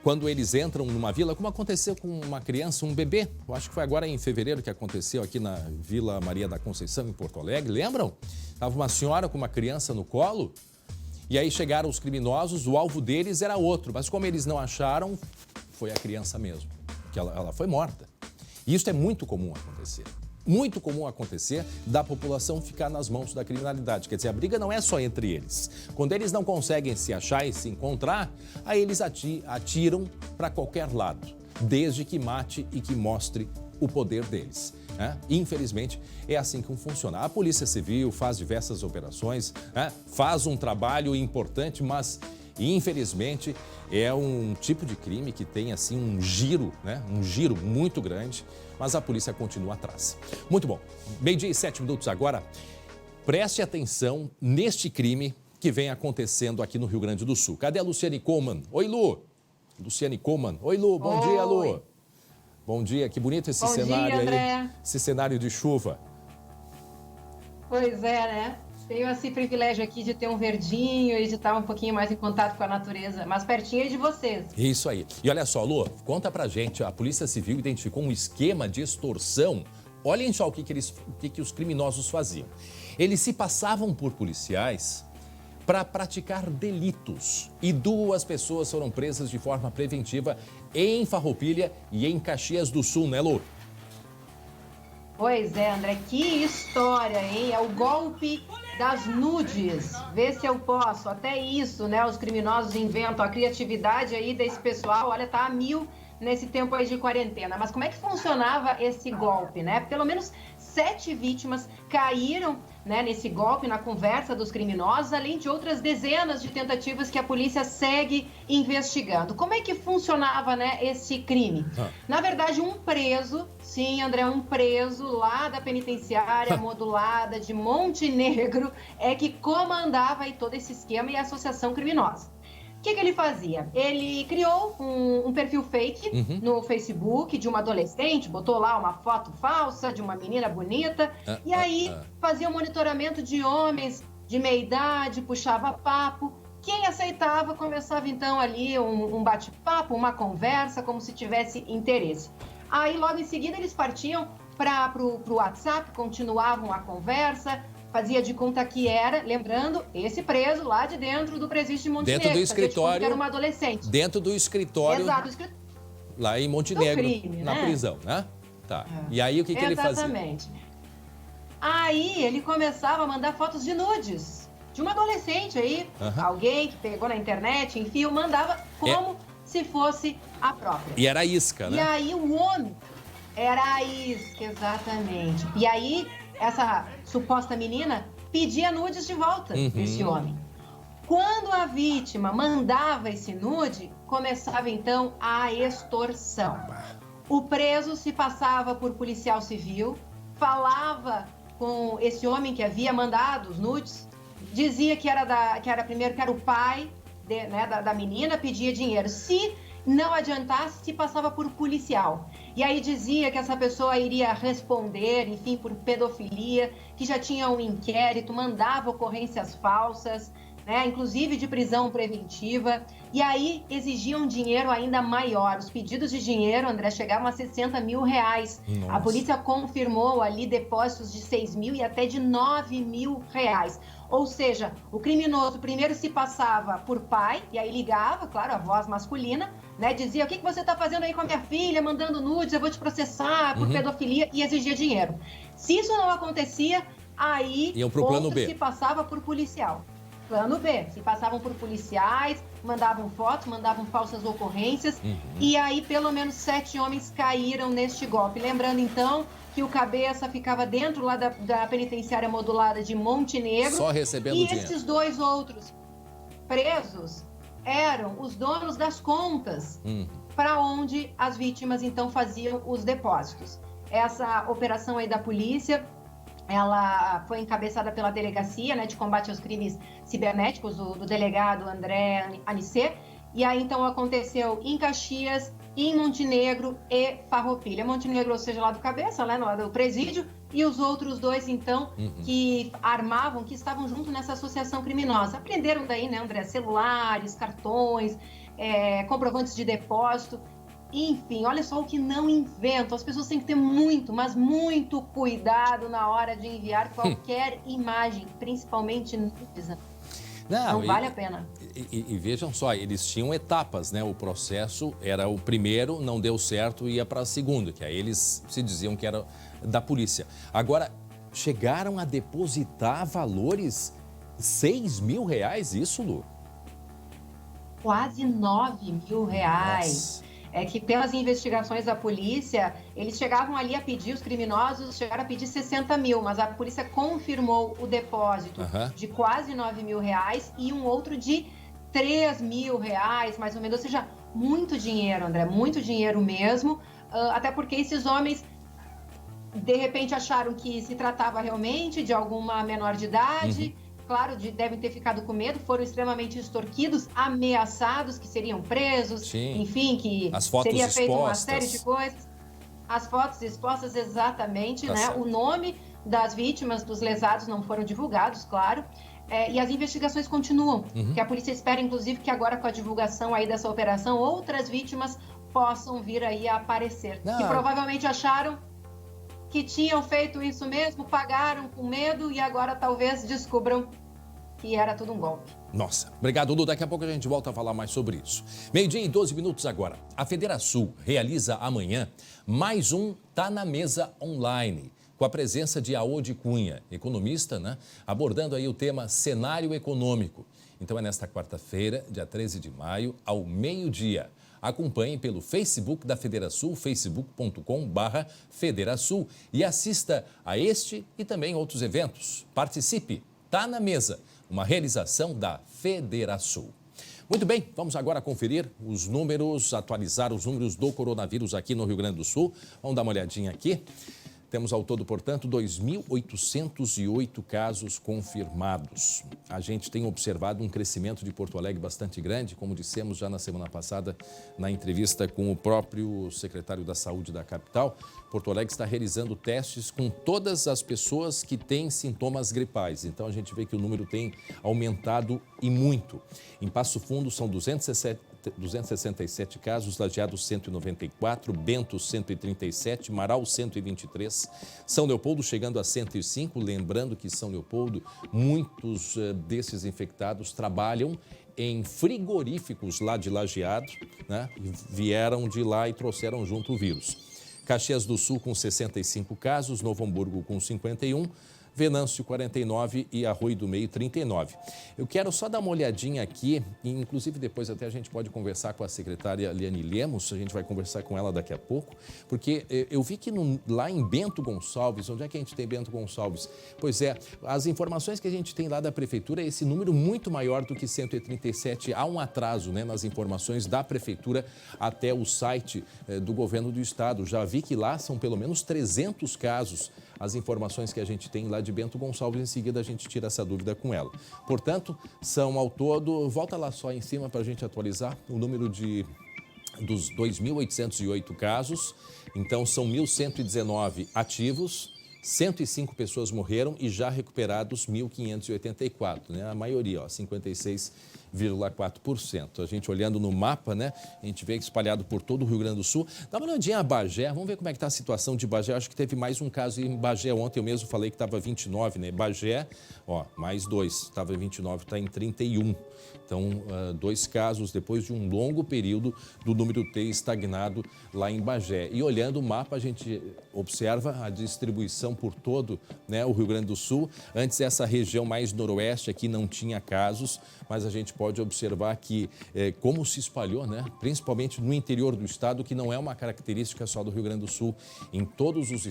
quando eles entram numa vila, como aconteceu com uma criança, um bebê, eu acho que foi agora em fevereiro que aconteceu aqui na Vila Maria da Conceição, em Porto Alegre, lembram? Estava uma senhora com uma criança no colo, e aí chegaram os criminosos, o alvo deles era outro, mas como eles não acharam, foi a criança mesmo, que ela foi morta. E isso é muito comum acontecer. Muito comum acontecer da população ficar nas mãos da criminalidade. Quer dizer, a briga não é só entre eles. Quando eles não conseguem se achar e se encontrar, aí eles atiram para qualquer lado, desde que mate e que mostre o poder deles. Infelizmente, é assim que funciona. A Polícia Civil faz diversas operações, faz um trabalho importante, mas infelizmente é um tipo de crime que tem assim um giro muito grande, mas a polícia continua atrás. Muito bom, 12h e 7 minutos agora. Preste atenção neste crime que vem acontecendo aqui no Rio Grande do Sul. Cadê a Luciane Coleman? Oi, Lu. Luciane Coleman. Oi, Lu. Bom dia, Lu. Bom dia, que bonito esse cenário aí. André. Esse cenário de chuva. Pois é, né? Tenho esse privilégio aqui de ter um verdinho e de estar um pouquinho mais em contato com a natureza, mais pertinho de vocês. Isso aí. E olha só, Lu, conta pra gente, a Polícia Civil identificou um esquema de extorsão. Olhem só o que os criminosos faziam. Eles se passavam por policiais para praticar delitos. E 2 pessoas foram presas de forma preventiva em Farroupilha e em Caxias do Sul, né, Lu? Pois é, André, que história, hein? É o golpe das nudes. Vê se eu posso. Até isso, né? Os criminosos inventam. A criatividade aí desse pessoal, olha, tá a mil nesse tempo aí de quarentena. Mas como é que funcionava esse golpe, né? Pelo menos 7 vítimas caíram, né, nesse golpe, na conversa dos criminosos, além de outras dezenas de tentativas que a polícia segue investigando. Como é que funcionava, né, esse crime? Na verdade, um preso, sim, André, um preso lá da penitenciária modulada de Montenegro é que comandava aí todo esse esquema e a associação criminosa. O que ele fazia? Ele criou um perfil fake no Facebook de uma adolescente, botou lá uma foto falsa de uma menina bonita, e aí fazia um monitoramento de homens de meia idade, puxava papo. Quem aceitava começava então ali um bate-papo, uma conversa, como se tivesse interesse. Aí logo em seguida eles partiam para o WhatsApp, continuavam a conversa, fazia de conta que era, lembrando, esse preso lá de dentro do presídio de Montenegro. Dentro do escritório. Que era uma adolescente. Dentro do escritório. Exato, lá em Montenegro, crime, na né? prisão, né? Tá. E aí o que ele fazia? Exatamente. Aí ele começava a mandar fotos de nudes. De uma adolescente aí, alguém que pegou na internet, enfim, mandava como se fosse a própria. E era isca, né? E aí o homem era a isca, exatamente. E aí essa suposta menina pedia nudes de volta desse homem. Quando a vítima mandava esse nude, começava então a extorsão. O preso se passava por policial civil, falava com esse homem que havia mandado os nudes, dizia que era o pai da menina, pedia dinheiro. Se não adiantasse, se passava por policial. E aí dizia que essa pessoa iria responder, enfim, por pedofilia, que já tinha um inquérito, mandava ocorrências falsas, né, inclusive de prisão preventiva. E aí exigiam dinheiro ainda maior. Os pedidos de dinheiro, André, chegavam a 60 mil reais. Nossa. A polícia confirmou ali depósitos de 6 mil e até de 9 mil reais. Ou seja, o criminoso primeiro se passava por pai, e aí ligava, claro, a voz masculina, né? Dizia, o que você está fazendo aí com a minha filha, mandando nudes, eu vou te processar por pedofilia, e exigia dinheiro. Se isso não acontecia, aí iam pro plano B. Se passava por policial. Plano B, se passavam por policiais, mandavam fotos, mandavam falsas ocorrências, e aí pelo menos 7 homens caíram neste golpe. Lembrando então que o cabeça ficava dentro lá da penitenciária modulada de Montenegro. Só recebendo dinheiro. E esses 2 outros presos eram os donos das contas para onde as vítimas então faziam os depósitos. Essa operação aí da polícia, ela foi encabeçada pela Delegacia, né, de Combate aos Crimes Cibernéticos, do delegado André Anicet, e aí então aconteceu em Caxias, em Montenegro e Farroupilha. Montenegro, ou seja, lá do cabeça, né, lá do presídio, e os outros 2, então, que armavam, que estavam junto nessa associação criminosa. Apreenderam daí, né, André, celulares, cartões, comprovantes de depósito. Enfim, olha só o que não inventam. As pessoas têm que ter muito, mas muito cuidado na hora de enviar qualquer imagem, principalmente nudes. Não vale a pena. E vejam só, eles tinham etapas, né? O processo era o primeiro, não deu certo, ia para a segunda, que aí eles se diziam que era da polícia. Agora, chegaram a depositar valores 6 mil reais, isso, Lu? Quase 9 mil reais. Nossa. É que pelas investigações da polícia, eles chegavam ali a pedir, os criminosos chegaram a pedir 60 mil, mas a polícia confirmou o depósito de quase 9 mil reais e um outro de 3 mil reais, mais ou menos. Ou seja, muito dinheiro, André, muito dinheiro mesmo, até porque esses homens, de repente, acharam que se tratava realmente de alguma menor de idade. Claro, devem ter ficado com medo, foram extremamente extorquidos, ameaçados, que seriam presos, enfim, que seria feita uma série de coisas. As fotos expostas, exatamente, né? Certo. O nome das vítimas, dos lesados, não foram divulgados, claro. E as investigações continuam, que a polícia espera, inclusive, que agora com a divulgação aí dessa operação, outras vítimas possam vir aí a aparecer. Que provavelmente acharam que tinham feito isso mesmo, pagaram com medo e agora talvez descubram que era tudo um golpe. Nossa, obrigado, Lu. Daqui a pouco a gente volta a falar mais sobre isso. 12:00 e 12 minutos agora. A Federação realiza amanhã mais um Tá na Mesa online. com a presença de Aode Cunha, economista, né, abordando aí o tema cenário econômico. Então é nesta quarta-feira, dia 13 de maio, ao meio-dia. Acompanhe pelo Facebook da Federasul, facebook.com/Federasul, e assista a este e também outros eventos. Participe, tá na mesa, uma realização da Federasul. Muito bem, vamos agora conferir os números, atualizar os números do coronavírus aqui no Rio Grande do Sul. Vamos dar uma olhadinha aqui. Temos ao todo, portanto, 2.808 casos confirmados. A gente tem observado um crescimento de Porto Alegre bastante grande, como dissemos já na semana passada na entrevista com o próprio secretário da Saúde da capital. Porto Alegre está realizando testes com todas as pessoas que têm sintomas gripais. Então a gente vê que o número tem aumentado e muito. Em Passo Fundo são 267 casos, Lajeado 194, Bento 137, Marau 123, São Leopoldo chegando a 105, lembrando que São Leopoldo, muitos desses infectados trabalham em frigoríficos lá de Lajeado, né? Vieram de lá e trouxeram junto o vírus. Caxias do Sul com 65 casos, Novo Hamburgo com 51, Venâncio 49 e Arroio do Meio 39. Eu quero só dar uma olhadinha aqui, e inclusive depois até a gente pode conversar com a secretária Liane Lemos, a gente vai conversar com ela daqui a pouco, porque eu vi que lá em Bento Gonçalves, onde é que a gente tem Bento Gonçalves? Pois é, as informações que a gente tem lá da prefeitura é esse número muito maior do que 137. Há um atraso, né, nas informações da prefeitura até o site do governo do estado. Já vi que lá são pelo menos 300 casos. As informações que a gente tem lá de Bento Gonçalves, em seguida a gente tira essa dúvida com ela. Portanto, são ao todo, volta lá só em cima para a gente atualizar o número dos 2.808 casos. Então, são 1.119 ativos, 105 pessoas morreram e já recuperados 1.584, né? A maioria, 56,4%. A gente olhando no mapa, né? A gente vê espalhado por todo o Rio Grande do Sul. Dá uma olhadinha a Bagé, vamos ver como é que está a situação de Bagé. Acho que teve mais um caso em Bagé ontem, eu mesmo falei que estava 29, né? Bagé, mais 2, estava em 29, está em 31. Então, 2 casos depois de um longo período do número ter estagnado lá em Bagé. E olhando o mapa, a gente observa a distribuição por todo, né, o Rio Grande do Sul. Antes, essa região mais noroeste aqui não tinha casos, mas a gente pode observar que como se espalhou, né, principalmente no interior do estado, que não é uma característica só do Rio Grande do Sul. Em todos os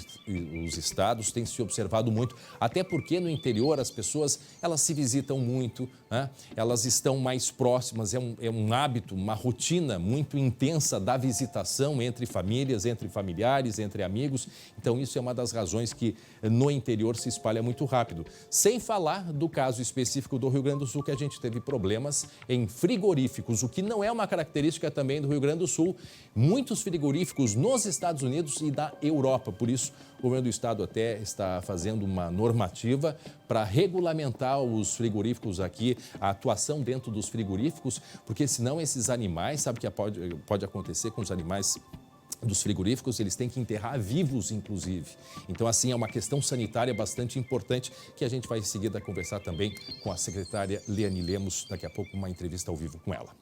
estados tem se observado muito, até porque no interior as pessoas, elas se visitam muito, né, elas estão mais próximas, é um hábito, uma rotina muito intensa da visitação entre famílias, entre familiares, entre amigos. Então, isso é uma das razões que no interior se espalha muito rápido. Sem falar do caso específico do Rio Grande do Sul, que a gente teve problemas em frigoríficos, o que não é uma característica também do Rio Grande do Sul. Muitos frigoríficos nos Estados Unidos e da Europa. Por isso, o governo do estado até está fazendo uma normativa para regulamentar os frigoríficos aqui, a atuação dentro dos frigoríficos, porque senão esses animais, sabe o que pode acontecer com os animais dos frigoríficos? Eles têm que enterrar vivos, inclusive. Então, assim, é uma questão sanitária bastante importante que a gente vai em seguida conversar também com a secretária Liane Lemos, daqui a pouco uma entrevista ao vivo com ela.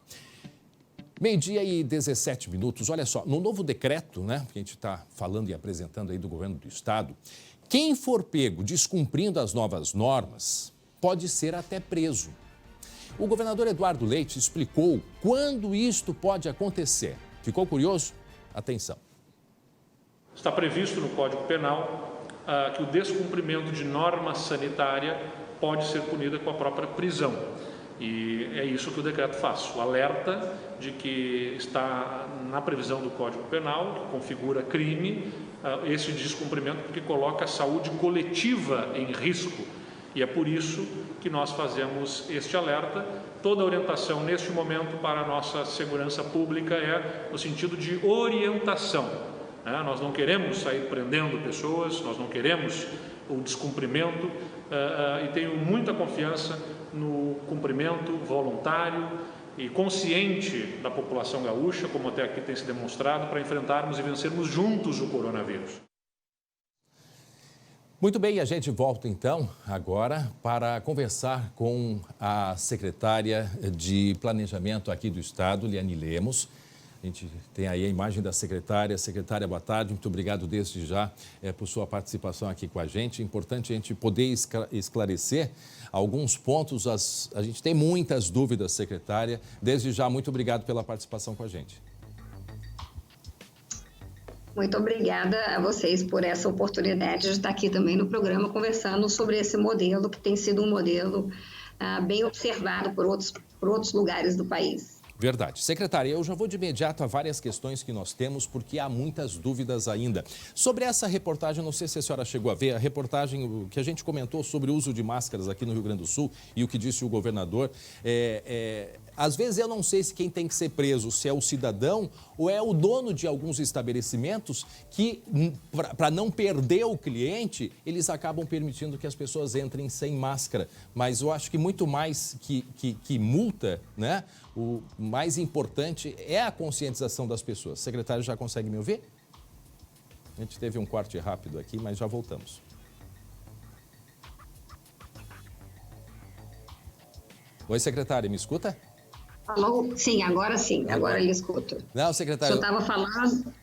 12h e 17 minutos. Olha só, no novo decreto, né, que a gente está falando e apresentando aí do governo do estado, quem for pego descumprindo as novas normas pode ser até preso. O governador Eduardo Leite explicou quando isto pode acontecer. Ficou curioso? Atenção. Está previsto no Código Penal que o descumprimento de norma sanitária pode ser punido com a própria prisão. E é isso que o decreto faz, o alerta de que está na previsão do Código Penal, que configura crime, esse descumprimento, porque coloca a saúde coletiva em risco. E é por isso que nós fazemos este alerta. Toda a orientação neste momento para a nossa segurança pública é no sentido de orientação. Nós não queremos sair prendendo pessoas, nós não queremos o descumprimento e tenho muita confiança no cumprimento voluntário e consciente da população gaúcha, como até aqui tem se demonstrado, para enfrentarmos e vencermos juntos o coronavírus. Muito bem, a gente volta então agora para conversar com a secretária de Planejamento aqui do estado, Liane Lemos. A gente tem aí a imagem da secretária. Secretária, boa tarde. Muito obrigado desde já por sua participação aqui com a gente. É importante a gente poder esclarecer alguns pontos. A gente tem muitas dúvidas, secretária. Desde já, muito obrigado pela participação com a gente. Muito obrigada a vocês por essa oportunidade de estar aqui também no programa conversando sobre esse modelo, que tem sido um modelo bem observado por outros lugares do país. Verdade. Secretária, eu já vou de imediato a várias questões que nós temos, porque há muitas dúvidas ainda. Sobre essa reportagem, não sei se a senhora chegou a ver, a reportagem que a gente comentou sobre o uso de máscaras aqui no Rio Grande do Sul e o que disse o governador. Às vezes eu não sei se quem tem que ser preso, se é o cidadão ou é o dono de alguns estabelecimentos que, para não perder o cliente, eles acabam permitindo que as pessoas entrem sem máscara. Mas eu acho que muito mais que multa, né? O mais importante é a conscientização das pessoas. Secretário, já consegue me ouvir? A gente teve um corte rápido aqui, mas já voltamos. Oi, secretária, me escuta? Alô? Sim, agora eu escuto. Não, secretário... Eu estava falando...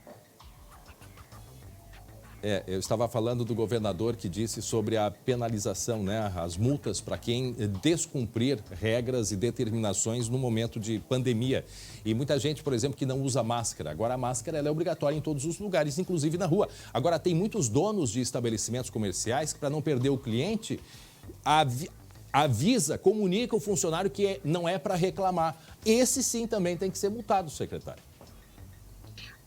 Eu estava falando do governador que disse sobre a penalização, né, as multas para quem descumprir regras e determinações no momento de pandemia. E muita gente, por exemplo, que não usa máscara. Agora a máscara ela é obrigatória em todos os lugares, inclusive na rua. Agora tem muitos donos de estabelecimentos comerciais que, para não perder o cliente, comunica o funcionário que não é para reclamar. Esse sim também tem que ser multado, secretário.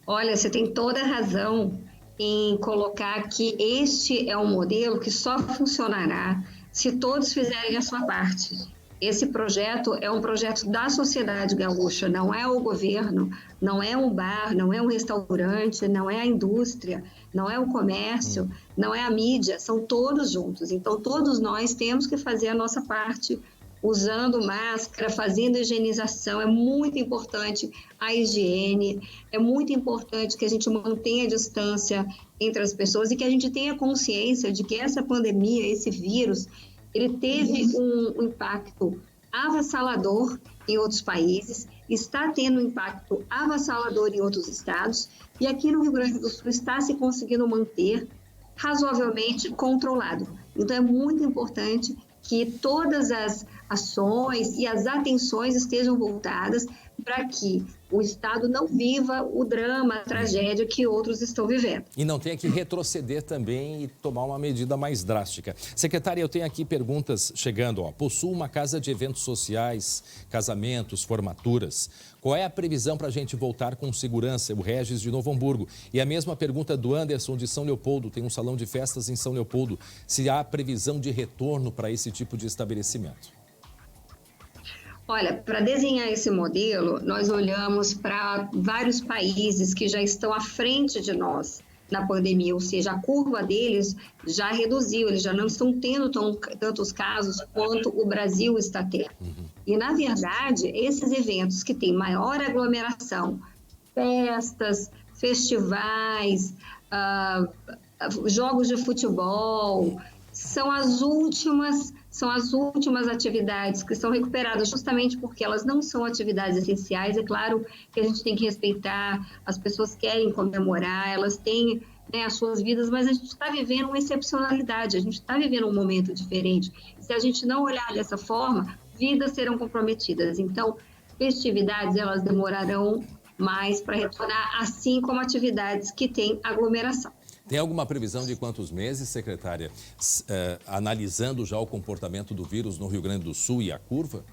Olha, você tem toda a razão em colocar que este é um modelo que só funcionará se todos fizerem a sua parte. Esse projeto é um projeto da sociedade gaúcha, não é o governo, não é um bar, não é um restaurante, não é a indústria, não é o comércio, não é a mídia, são todos juntos. Então, todos nós temos que fazer a nossa parte, usando máscara, fazendo higienização. É muito importante a higiene, é muito importante que a gente mantenha a distância entre as pessoas e que a gente tenha consciência de que essa pandemia, esse vírus, ele teve um impacto avassalador em outros países, está tendo um impacto avassalador em outros estados e aqui no Rio Grande do Sul está se conseguindo manter razoavelmente controlado. Então, é muito importante que todas as ações e as atenções estejam voltadas para que o Estado não viva o drama, a tragédia que outros estão vivendo. E não tenha que retroceder também e tomar uma medida mais drástica. Secretária, eu tenho aqui perguntas chegando. Possuo uma casa de eventos sociais, casamentos, formaturas. Qual é a previsão para a gente voltar com segurança? O Regis de Novo Hamburgo. E a mesma pergunta do Anderson de São Leopoldo. Tem um salão de festas em São Leopoldo. Se há previsão de retorno para esse tipo de estabelecimento? Olha, para desenhar esse modelo, nós olhamos para vários países que já estão à frente de nós na pandemia, ou seja, a curva deles já reduziu, eles já não estão tendo tantos casos quanto o Brasil está tendo. E, na verdade, esses eventos que têm maior aglomeração, festas, festivais, jogos de futebol, são as últimas atividades que são recuperadas justamente porque elas não são atividades essenciais. É claro que a gente tem que respeitar, as pessoas querem comemorar, elas têm, né, as suas vidas, mas a gente está vivendo uma excepcionalidade, a gente está vivendo um momento diferente. E se a gente não olhar dessa forma, vidas serão comprometidas. Então, festividades, elas demorarão mais para retornar, assim como atividades que têm aglomeração. Tem alguma previsão de quantos meses, secretária, analisando já o comportamento do vírus no Rio Grande do Sul e a curva?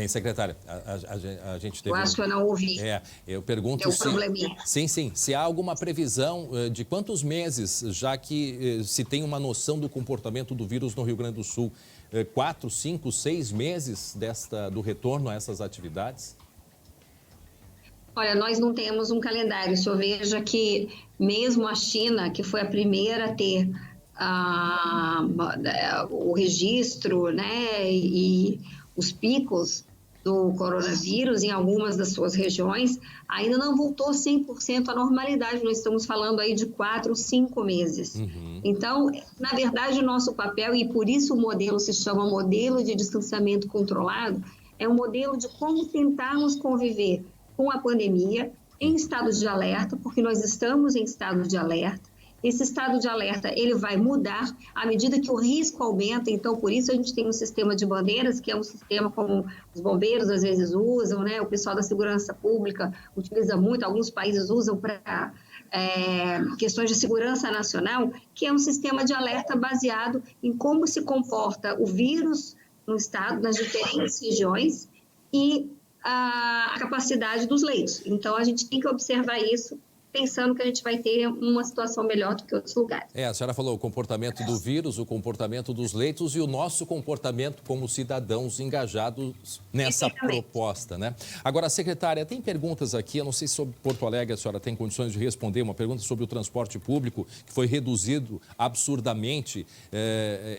Secretária, a gente teve... Eu acho que eu não ouvi. Eu pergunto Deu probleminha. Sim. Se há alguma previsão de quantos meses, já que se tem uma noção do comportamento do vírus no Rio Grande do Sul, 4, 5, 6 meses do retorno a essas atividades? Olha, nós não temos um calendário. Se eu veja que mesmo a China, que foi a primeira a ter o registro, né, e os picos, do coronavírus em algumas das suas regiões, ainda não voltou 100% à normalidade. Nós estamos falando aí de 4, 5 meses. Então, na verdade, o nosso papel, e por isso o modelo se chama modelo de distanciamento controlado, é um modelo de como tentarmos conviver com a pandemia em estado de alerta, porque nós estamos em estado de alerta. Esse estado de alerta, ele vai mudar à medida que o risco aumenta, então por isso a gente tem um sistema de bandeiras, que é um sistema como os bombeiros às vezes usam, né? O pessoal da segurança pública utiliza muito, alguns países usam para questões de segurança nacional, que é um sistema de alerta baseado em como se comporta o vírus no estado, nas diferentes regiões, e a capacidade dos leitos. Então a gente tem que observar isso, pensando que a gente vai ter uma situação melhor do que outros lugares. A senhora falou o comportamento do vírus, o comportamento dos leitos e o nosso comportamento como cidadãos engajados nessa proposta, né? Agora, secretária, tem perguntas aqui, eu não sei se sobre Porto Alegre a senhora tem condições de responder, uma pergunta sobre o transporte público, que foi reduzido absurdamente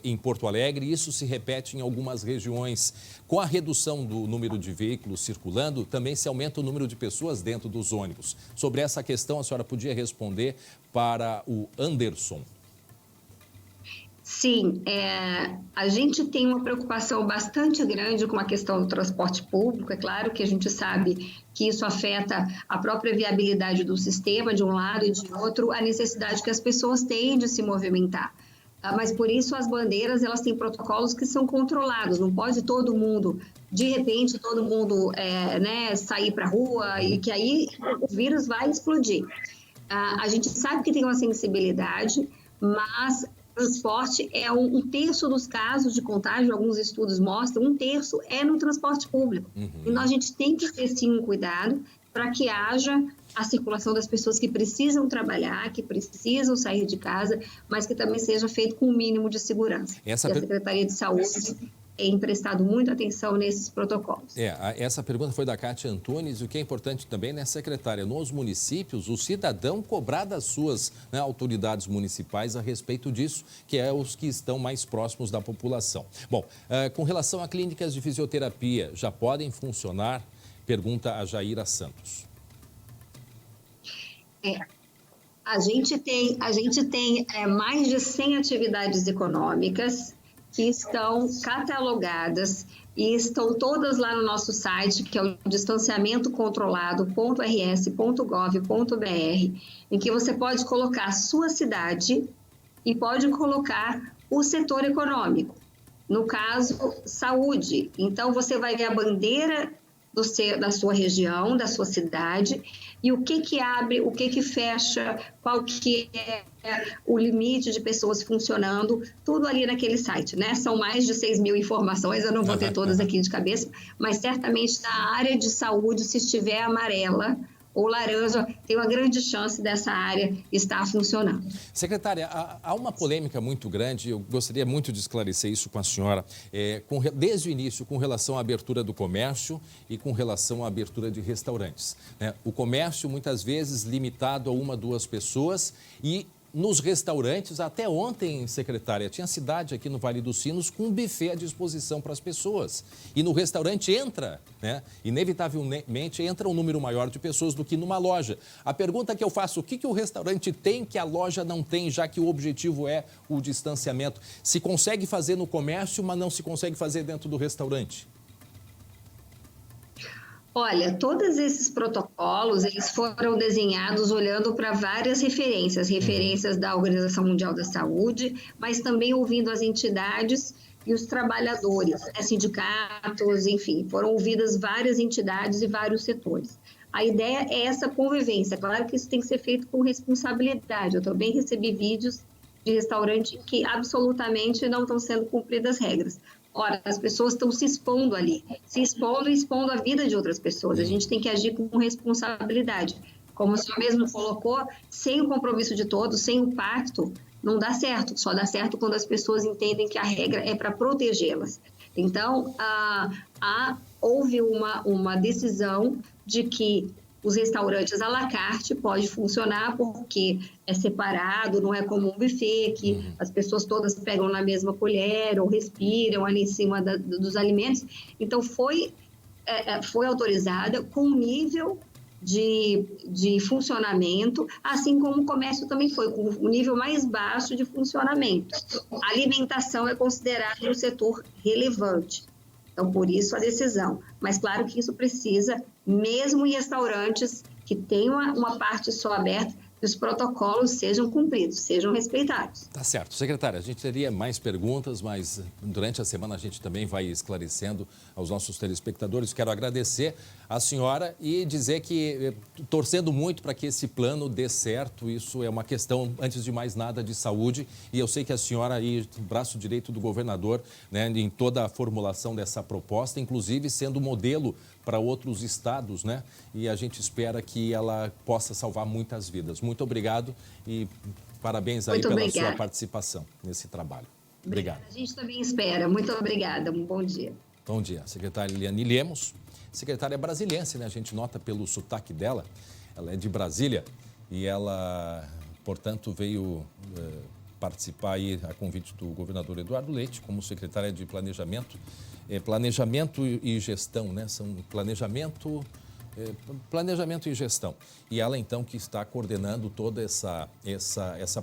em Porto Alegre, e isso se repete em algumas regiões. Com a redução do número de veículos circulando, também se aumenta o número de pessoas dentro dos ônibus. Sobre essa questão, a senhora podia responder para o Anderson. Sim, a gente tem uma preocupação bastante grande com a questão do transporte público. É claro que a gente sabe que isso afeta a própria viabilidade do sistema, de um lado e de outro, a necessidade que as pessoas têm de se movimentar. Mas por isso as bandeiras, elas têm protocolos que são controlados, não pode todo mundo, de repente, todo mundo sair para a rua e que aí o vírus vai explodir. A gente sabe que tem uma sensibilidade, mas transporte é um terço dos casos de contágio, alguns estudos mostram, 1/3 é no transporte público. Então a gente tem que ter sim um cuidado para que haja a circulação das pessoas que precisam trabalhar, que precisam sair de casa, mas que também seja feito com o mínimo de segurança. E a Secretaria de Saúde tem prestado muita atenção nesses protocolos. Essa pergunta foi da Kátia Antunes, e o que é importante também, né, secretária, nos municípios, o cidadão cobrar das suas autoridades municipais a respeito disso, que é os que estão mais próximos da população. Bom, com relação a clínicas de fisioterapia, já podem funcionar? Pergunta a Jaira Santos. A gente tem mais de 100 atividades econômicas que estão catalogadas e estão todas lá no nosso site, que é o distanciamento.controlado.rs.gov.br, em que você pode colocar a sua cidade e pode colocar o setor econômico. No caso, saúde. Então, você vai ver a bandeira da sua região, da sua cidade, e o que abre, o que fecha, qual que é o limite de pessoas funcionando, tudo ali naquele site, né? São mais de 6.000 informações, eu não vou ter todas aqui de cabeça, mas certamente na área de saúde, se estiver amarela ou laranja, tem uma grande chance dessa área estar funcionando. Secretária, há uma polêmica muito grande, eu gostaria muito de esclarecer isso com a senhora, desde o início, com relação à abertura do comércio e com relação à abertura de restaurantes, né? O comércio, muitas vezes, limitado a 1, 2 pessoas, e nos restaurantes, até ontem, secretária, tinha cidade aqui no Vale dos Sinos com um buffet à disposição para as pessoas. E no restaurante entra, né, inevitavelmente, entra um número maior de pessoas do que numa loja. A pergunta que eu faço, o que o restaurante tem que a loja não tem, já que o objetivo é o distanciamento? Se consegue fazer no comércio, mas não se consegue fazer dentro do restaurante? Olha, todos esses protocolos, eles foram desenhados olhando para várias referências da Organização Mundial da Saúde, mas também ouvindo as entidades e os trabalhadores, sindicatos, enfim, foram ouvidas várias entidades e vários setores. A ideia é essa convivência, claro que isso tem que ser feito com responsabilidade. Eu também recebi vídeos de restaurante que absolutamente não estão sendo cumpridas as regras. Ora, as pessoas estão se expondo ali, se expondo e expondo a vida de outras pessoas. A gente tem que agir com responsabilidade. Como o senhor mesmo colocou, sem o compromisso de todos, sem o pacto, não dá certo. Só dá certo quando as pessoas entendem que a regra é para protegê-las. Então, houve uma decisão de que os restaurantes à la carte pode funcionar porque é separado, não é como um buffet, que as pessoas todas pegam na mesma colher ou respiram ali em cima dos alimentos. Então, foi foi autorizada com nível de funcionamento, assim como o comércio também foi, com o nível mais baixo de funcionamento. A alimentação é considerada um setor relevante. Então, por isso a decisão. Mas, claro que isso precisa, mesmo em restaurantes que tenham uma parte só aberta, que os protocolos sejam cumpridos, sejam respeitados. Tá certo. Secretária, a gente teria mais perguntas, mas durante a semana a gente também vai esclarecendo aos nossos telespectadores. Quero agradecer a senhora e dizer que, torcendo muito para que esse plano dê certo, isso é uma questão, antes de mais nada, de saúde. E eu sei que a senhora aí, braço direito do governador, né, em toda a formulação dessa proposta, inclusive sendo modelo para outros estados, né? E a gente espera que ela possa salvar muitas vidas. Muito obrigado e parabéns aí pela sua participação nesse trabalho. Obrigado. A gente também espera. Muito obrigada. Um bom dia. Bom dia. Secretária Eliane Lemos. Secretária brasiliense, né? A gente nota pelo sotaque dela. Ela é de Brasília e ela, portanto, veio participar aí a convite do governador Eduardo Leite como secretária de Planejamento. Planejamento e gestão, né? São planejamento e gestão. E ela, então, que está coordenando toda essa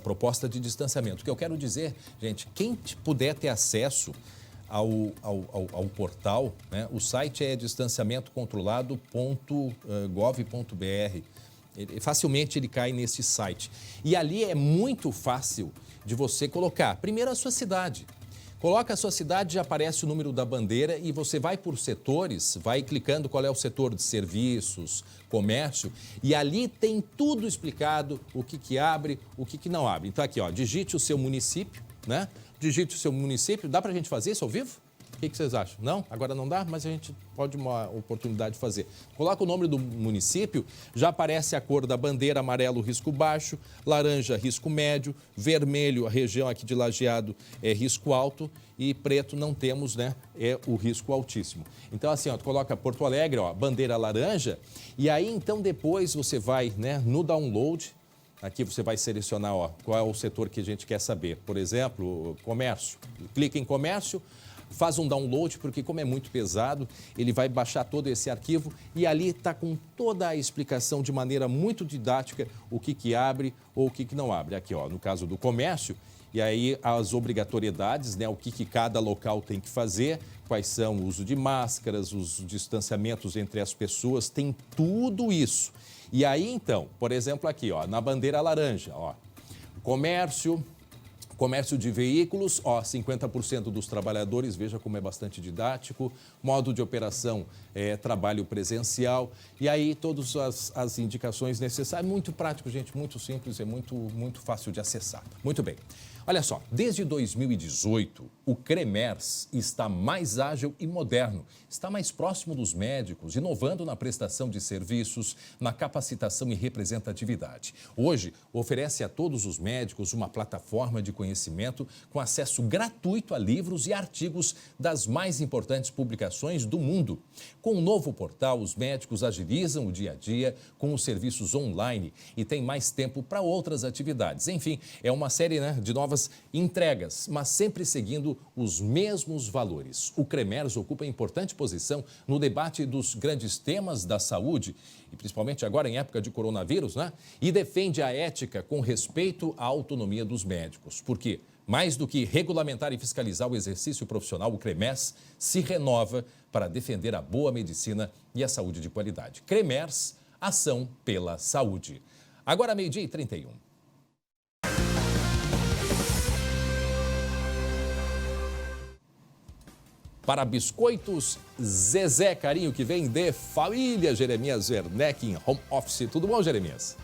proposta de distanciamento. O que eu quero dizer, gente, quem puder ter acesso ao portal, né? O site é distanciamentocontrolado.gov.br. Facilmente ele cai nesse site. E ali é muito fácil de você colocar, primeiro, a sua cidade. Coloca a sua cidade, já aparece o número da bandeira e você vai por setores, vai clicando qual é o setor de serviços, comércio, e ali tem tudo explicado, o que abre, o que não abre. Então aqui, ó, digite o seu município, né? Digite o seu município. Dá pra gente fazer isso ao vivo? O que vocês acham? Não? Agora não dá, mas a gente pode uma oportunidade de fazer. Coloca o nome do município, já aparece a cor da bandeira: amarelo, risco baixo, laranja, risco médio, vermelho, a região aqui de Lajeado é risco alto e preto não temos, né? É o risco altíssimo. Então assim, ó, tu coloca Porto Alegre, ó, bandeira laranja, e aí então depois você vai, né, no download. Aqui você vai selecionar, ó, qual é o setor que a gente quer saber. Por exemplo, comércio. Clica em comércio. Faz um download, porque como é muito pesado, ele vai baixar todo esse arquivo e ali está com toda a explicação de maneira muito didática o que abre ou o que não abre. Aqui, ó, no caso do comércio, e aí as obrigatoriedades, né, o que cada local tem que fazer, quais são o uso de máscaras, os distanciamentos entre as pessoas, tem tudo isso. E aí, então, por exemplo, aqui, ó, na bandeira laranja, ó, comércio de veículos, ó, 50% dos trabalhadores, veja como é bastante didático. Modo de operação trabalho presencial. E aí todas as indicações necessárias. Muito prático, gente, muito simples, é muito fácil de acessar. Muito bem. Olha só, desde 2018, o CREMERS está mais ágil e moderno, está mais próximo dos médicos, inovando na prestação de serviços, na capacitação e representatividade. Hoje, oferece a todos os médicos uma plataforma de conhecimento com acesso gratuito a livros e artigos das mais importantes publicações do mundo. Com o novo portal, os médicos agilizam o dia a dia com os serviços online e têm mais tempo para outras atividades. Enfim, é uma série, né, de novas entregas, mas sempre seguindo os mesmos valores. O CREMERS ocupa importante posição no debate dos grandes temas da saúde, e principalmente agora em época de coronavírus, né? E defende a ética com respeito à autonomia dos médicos. Porque, mais do que regulamentar e fiscalizar o exercício profissional, o CREMERS se renova para defender a boa medicina e a saúde de qualidade. CREMERS, ação pela saúde. Agora, 12h31. Para biscoitos Zezé Carinho, que vem de família, Jeremias Werneck, em home office. Tudo bom, Jeremias?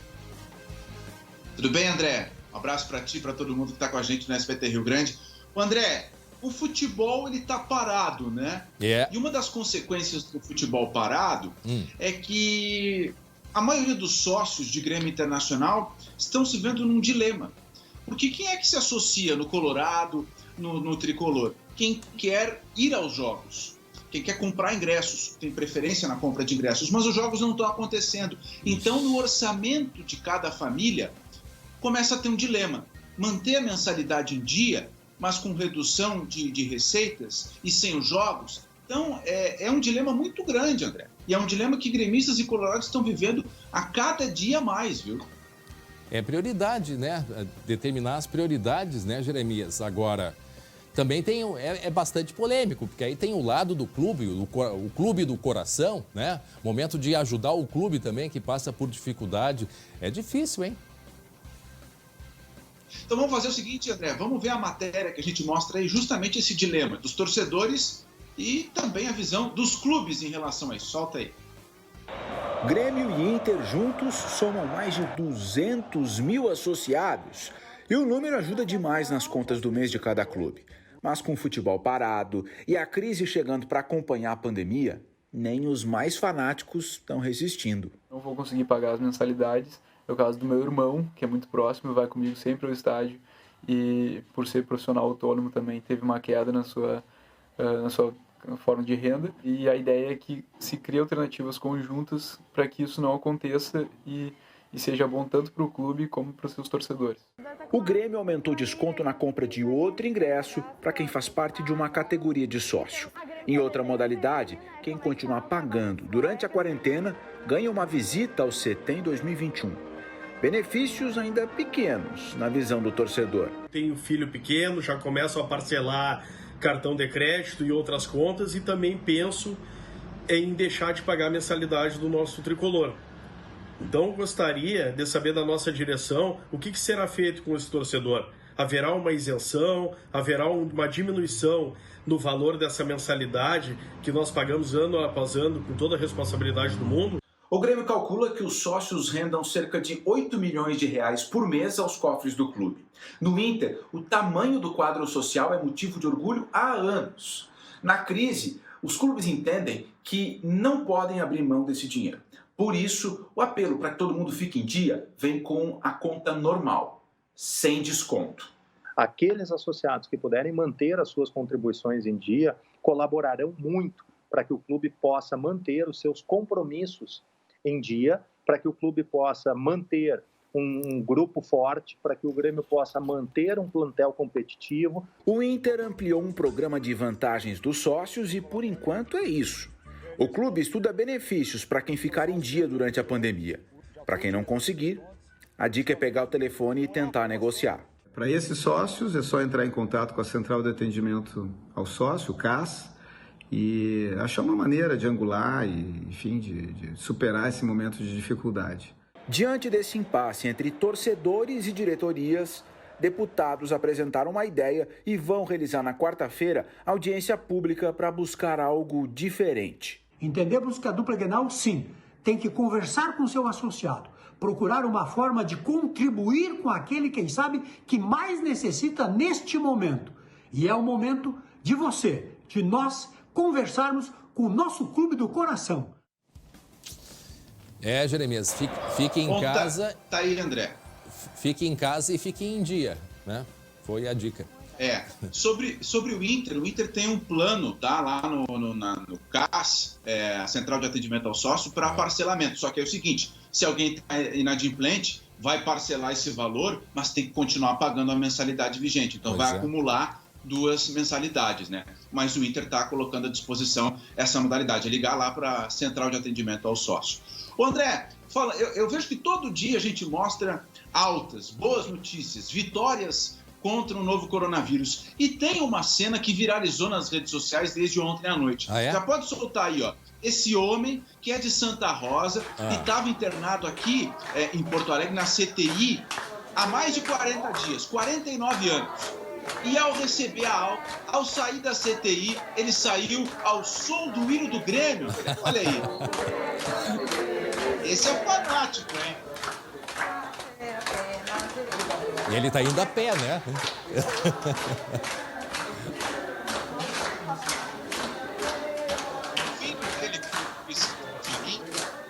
Tudo bem, André? Um abraço para ti, para todo mundo que está com a gente no SBT Rio Grande. O André, o futebol ele está parado, né? E uma das consequências do futebol parado é que a maioria dos sócios de Grêmio Internacional estão se vendo num dilema. Porque quem é que se associa no Colorado, no Tricolor? Quem quer ir aos jogos, quem quer comprar ingressos, tem preferência na compra de ingressos, mas os jogos não estão acontecendo. Então, no orçamento de cada família, começa a ter um dilema. Manter a mensalidade em dia, mas com redução de receitas e sem os jogos, Então, é um dilema muito grande, André. E é um dilema que gremistas e colorados estão vivendo a cada dia mais, viu? É prioridade, né? Determinar as prioridades, né, Jeremias? Agora, também tem é bastante polêmico, porque aí tem o lado do clube, o clube do coração, né? Momento de ajudar o clube também, que passa por dificuldade. É difícil, hein? Então vamos fazer o seguinte, André, vamos ver a matéria que a gente mostra aí, justamente esse dilema dos torcedores e também a visão dos clubes em relação a isso. Solta aí. Grêmio e Inter juntos somam mais de 200 mil associados e o número ajuda demais nas contas do mês de cada clube. Mas com o futebol parado e a crise chegando para acompanhar a pandemia, nem os mais fanáticos estão resistindo. Não vou conseguir pagar as mensalidades. É o caso do meu irmão, que é muito próximo, vai comigo sempre ao estádio e, por ser profissional autônomo, também teve uma queda na sua forma de renda. E a ideia é que se crie alternativas conjuntas para que isso não aconteça e seja bom tanto para o clube como para os seus torcedores. O Grêmio aumentou desconto na compra de outro ingresso para quem faz parte de uma categoria de sócio. Em outra modalidade, quem continuar pagando durante a quarentena ganha uma visita ao CT em 2021. Benefícios ainda pequenos na visão do torcedor. Tenho filho pequeno, já começo a parcelar cartão de crédito e outras contas e também penso em deixar de pagar a mensalidade do nosso tricolor. Então gostaria de saber da nossa direção o que será feito com esse torcedor. Haverá uma isenção, haverá uma diminuição no valor dessa mensalidade que nós pagamos ano após ano com toda a responsabilidade do mundo? O Grêmio calcula que os sócios rendam cerca de 8 milhões de reais por mês aos cofres do clube. No Inter, o tamanho do quadro social é motivo de orgulho há anos. Na crise, os clubes entendem que não podem abrir mão desse dinheiro. Por isso, o apelo para que todo mundo fique em dia vem com a conta normal, sem desconto. Aqueles associados que puderem manter as suas contribuições em dia colaborarão muito para que o clube possa manter os seus compromissos em dia, para que o clube possa manter um grupo forte, para que o Grêmio possa manter um plantel competitivo. O Inter ampliou um programa de vantagens dos sócios e, por enquanto, é isso. O clube estuda benefícios para quem ficar em dia durante a pandemia. Para quem não conseguir, a dica é pegar o telefone e tentar negociar. Para esses sócios, é só entrar em contato com a Central de Atendimento ao Sócio, CAS, e achar uma maneira de angular e, enfim, de superar esse momento de dificuldade. Diante desse impasse entre torcedores e diretorias, deputados apresentaram uma ideia e vão realizar na quarta-feira audiência pública para buscar algo diferente. Entendemos que a dupla Grenal, sim, tem que conversar com o seu associado, procurar uma forma de contribuir com aquele, quem sabe, que mais necessita neste momento. E é o momento de você, de nós, conversarmos com o nosso clube do coração. Jeremias, fique em casa. Tá aí, André. Fique em casa e fique em dia, né? Foi a dica. Sobre o Inter tem um plano, tá? Lá no CAS, a Central de Atendimento ao Sócio, para parcelamento. Só que é o seguinte, se alguém está inadimplente, vai parcelar esse valor, mas tem que continuar pagando a mensalidade vigente. Então vai acumular 2 mensalidades, né? Mas o Inter está colocando à disposição essa modalidade, é ligar lá para a Central de Atendimento ao Sócio. Ô André, fala, eu vejo que todo dia a gente mostra altas, boas notícias, vitórias contra o novo coronavírus. E tem uma cena que viralizou nas redes sociais desde ontem à noite. Já pode soltar aí, ó. Esse homem, que é de Santa Rosa, e estava internado aqui em Porto Alegre, na CTI, há mais de 40 dias, 49 anos. E ao receber a alta, ao sair da CTI, ele saiu ao som do hino do Grêmio. Olha aí. Esse é o fanático, hein? E ele tá indo a pé, né?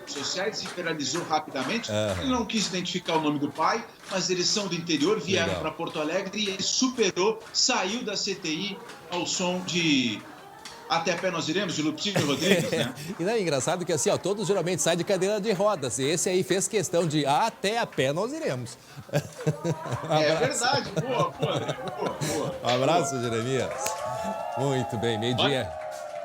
Sociais se viralizou rapidamente. Ele não quis identificar o nome do pai, mas eles são do interior, vieram para Porto Alegre e ele superou, saiu da CTI ao som de Até a Pé Nós Iremos, de Lupicínio Rodrigues, né? E não é engraçado que assim, ó, todos geralmente saem de cadeira de rodas. E esse aí fez questão de até a pé nós iremos. É verdade, boa. Um abraço, Jeremias. Muito bem, meio-dia.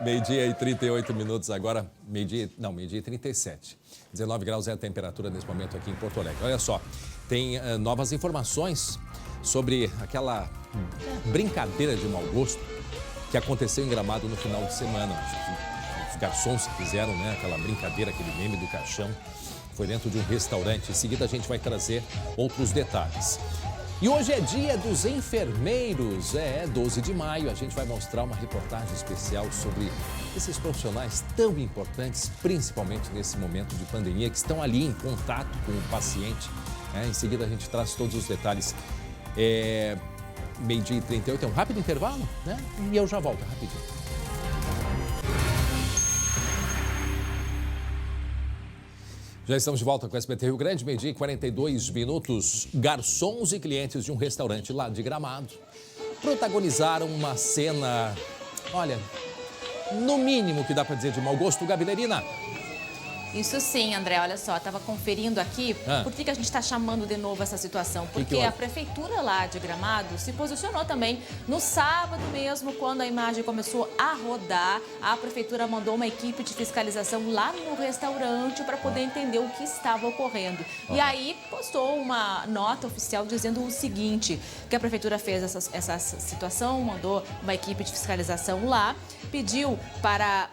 Meio-dia e 38 minutos agora, meio-dia e 37. 19 graus é a temperatura nesse momento aqui em Porto Alegre. Olha só, tem novas informações sobre aquela brincadeira de mau gosto que aconteceu em Gramado no final de semana. Os garçons fizeram, né, aquela brincadeira, aquele meme do caixão. Foi dentro de um restaurante. Em seguida a gente vai trazer outros detalhes. E hoje é dia dos enfermeiros, 12 de maio. A gente vai mostrar uma reportagem especial sobre esses profissionais tão importantes, principalmente nesse momento de pandemia, que estão ali em contato com o paciente. Em seguida a gente traz todos os detalhes. Meio-dia e 38, é um rápido intervalo, né? E eu já volto rapidinho. Já estamos de volta com o SBT Rio Grande, meio-dia e 42 minutos. Garçons e clientes de um restaurante lá de Gramado protagonizaram uma cena, olha, no mínimo que dá para dizer de mau gosto. Gabi Lerina. Isso sim, André, olha só, estava conferindo aqui por que a gente está chamando de novo essa situação. Porque a prefeitura lá de Gramado se posicionou também no sábado mesmo, quando a imagem começou a rodar. A prefeitura mandou uma equipe de fiscalização lá no restaurante para poder entender o que estava ocorrendo. E aí postou uma nota oficial dizendo o seguinte, que a prefeitura fez essa situação, mandou uma equipe de fiscalização lá,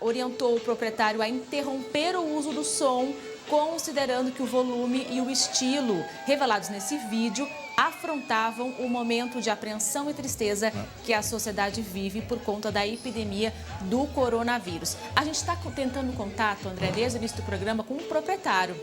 orientou o proprietário a interromper o uso do som, considerando que o volume e o estilo revelados nesse vídeo afrontavam o momento de apreensão e tristeza que a sociedade vive por conta da epidemia do coronavírus. A gente está tentando contato, André, desde o início do programa, com o proprietário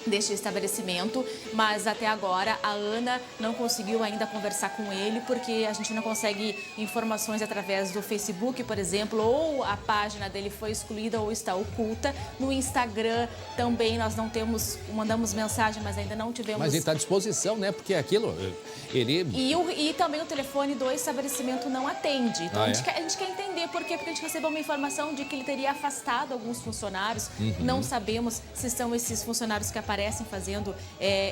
deste estabelecimento, mas até agora a Ana não conseguiu ainda conversar com ele, porque a gente não consegue informações através do Facebook, por exemplo, ou a página dele foi excluída ou está oculta. No Instagram também nós não temos, mandamos mensagem, mas ainda não tivemos... Mas ele está à disposição, né? Porque aquilo, ele... E também o telefone do estabelecimento não atende. Então a gente quer entender por quê, porque a gente recebeu uma informação de que ele teria afastado alguns funcionários. Não sabemos se são esses funcionários que aparecem fazendo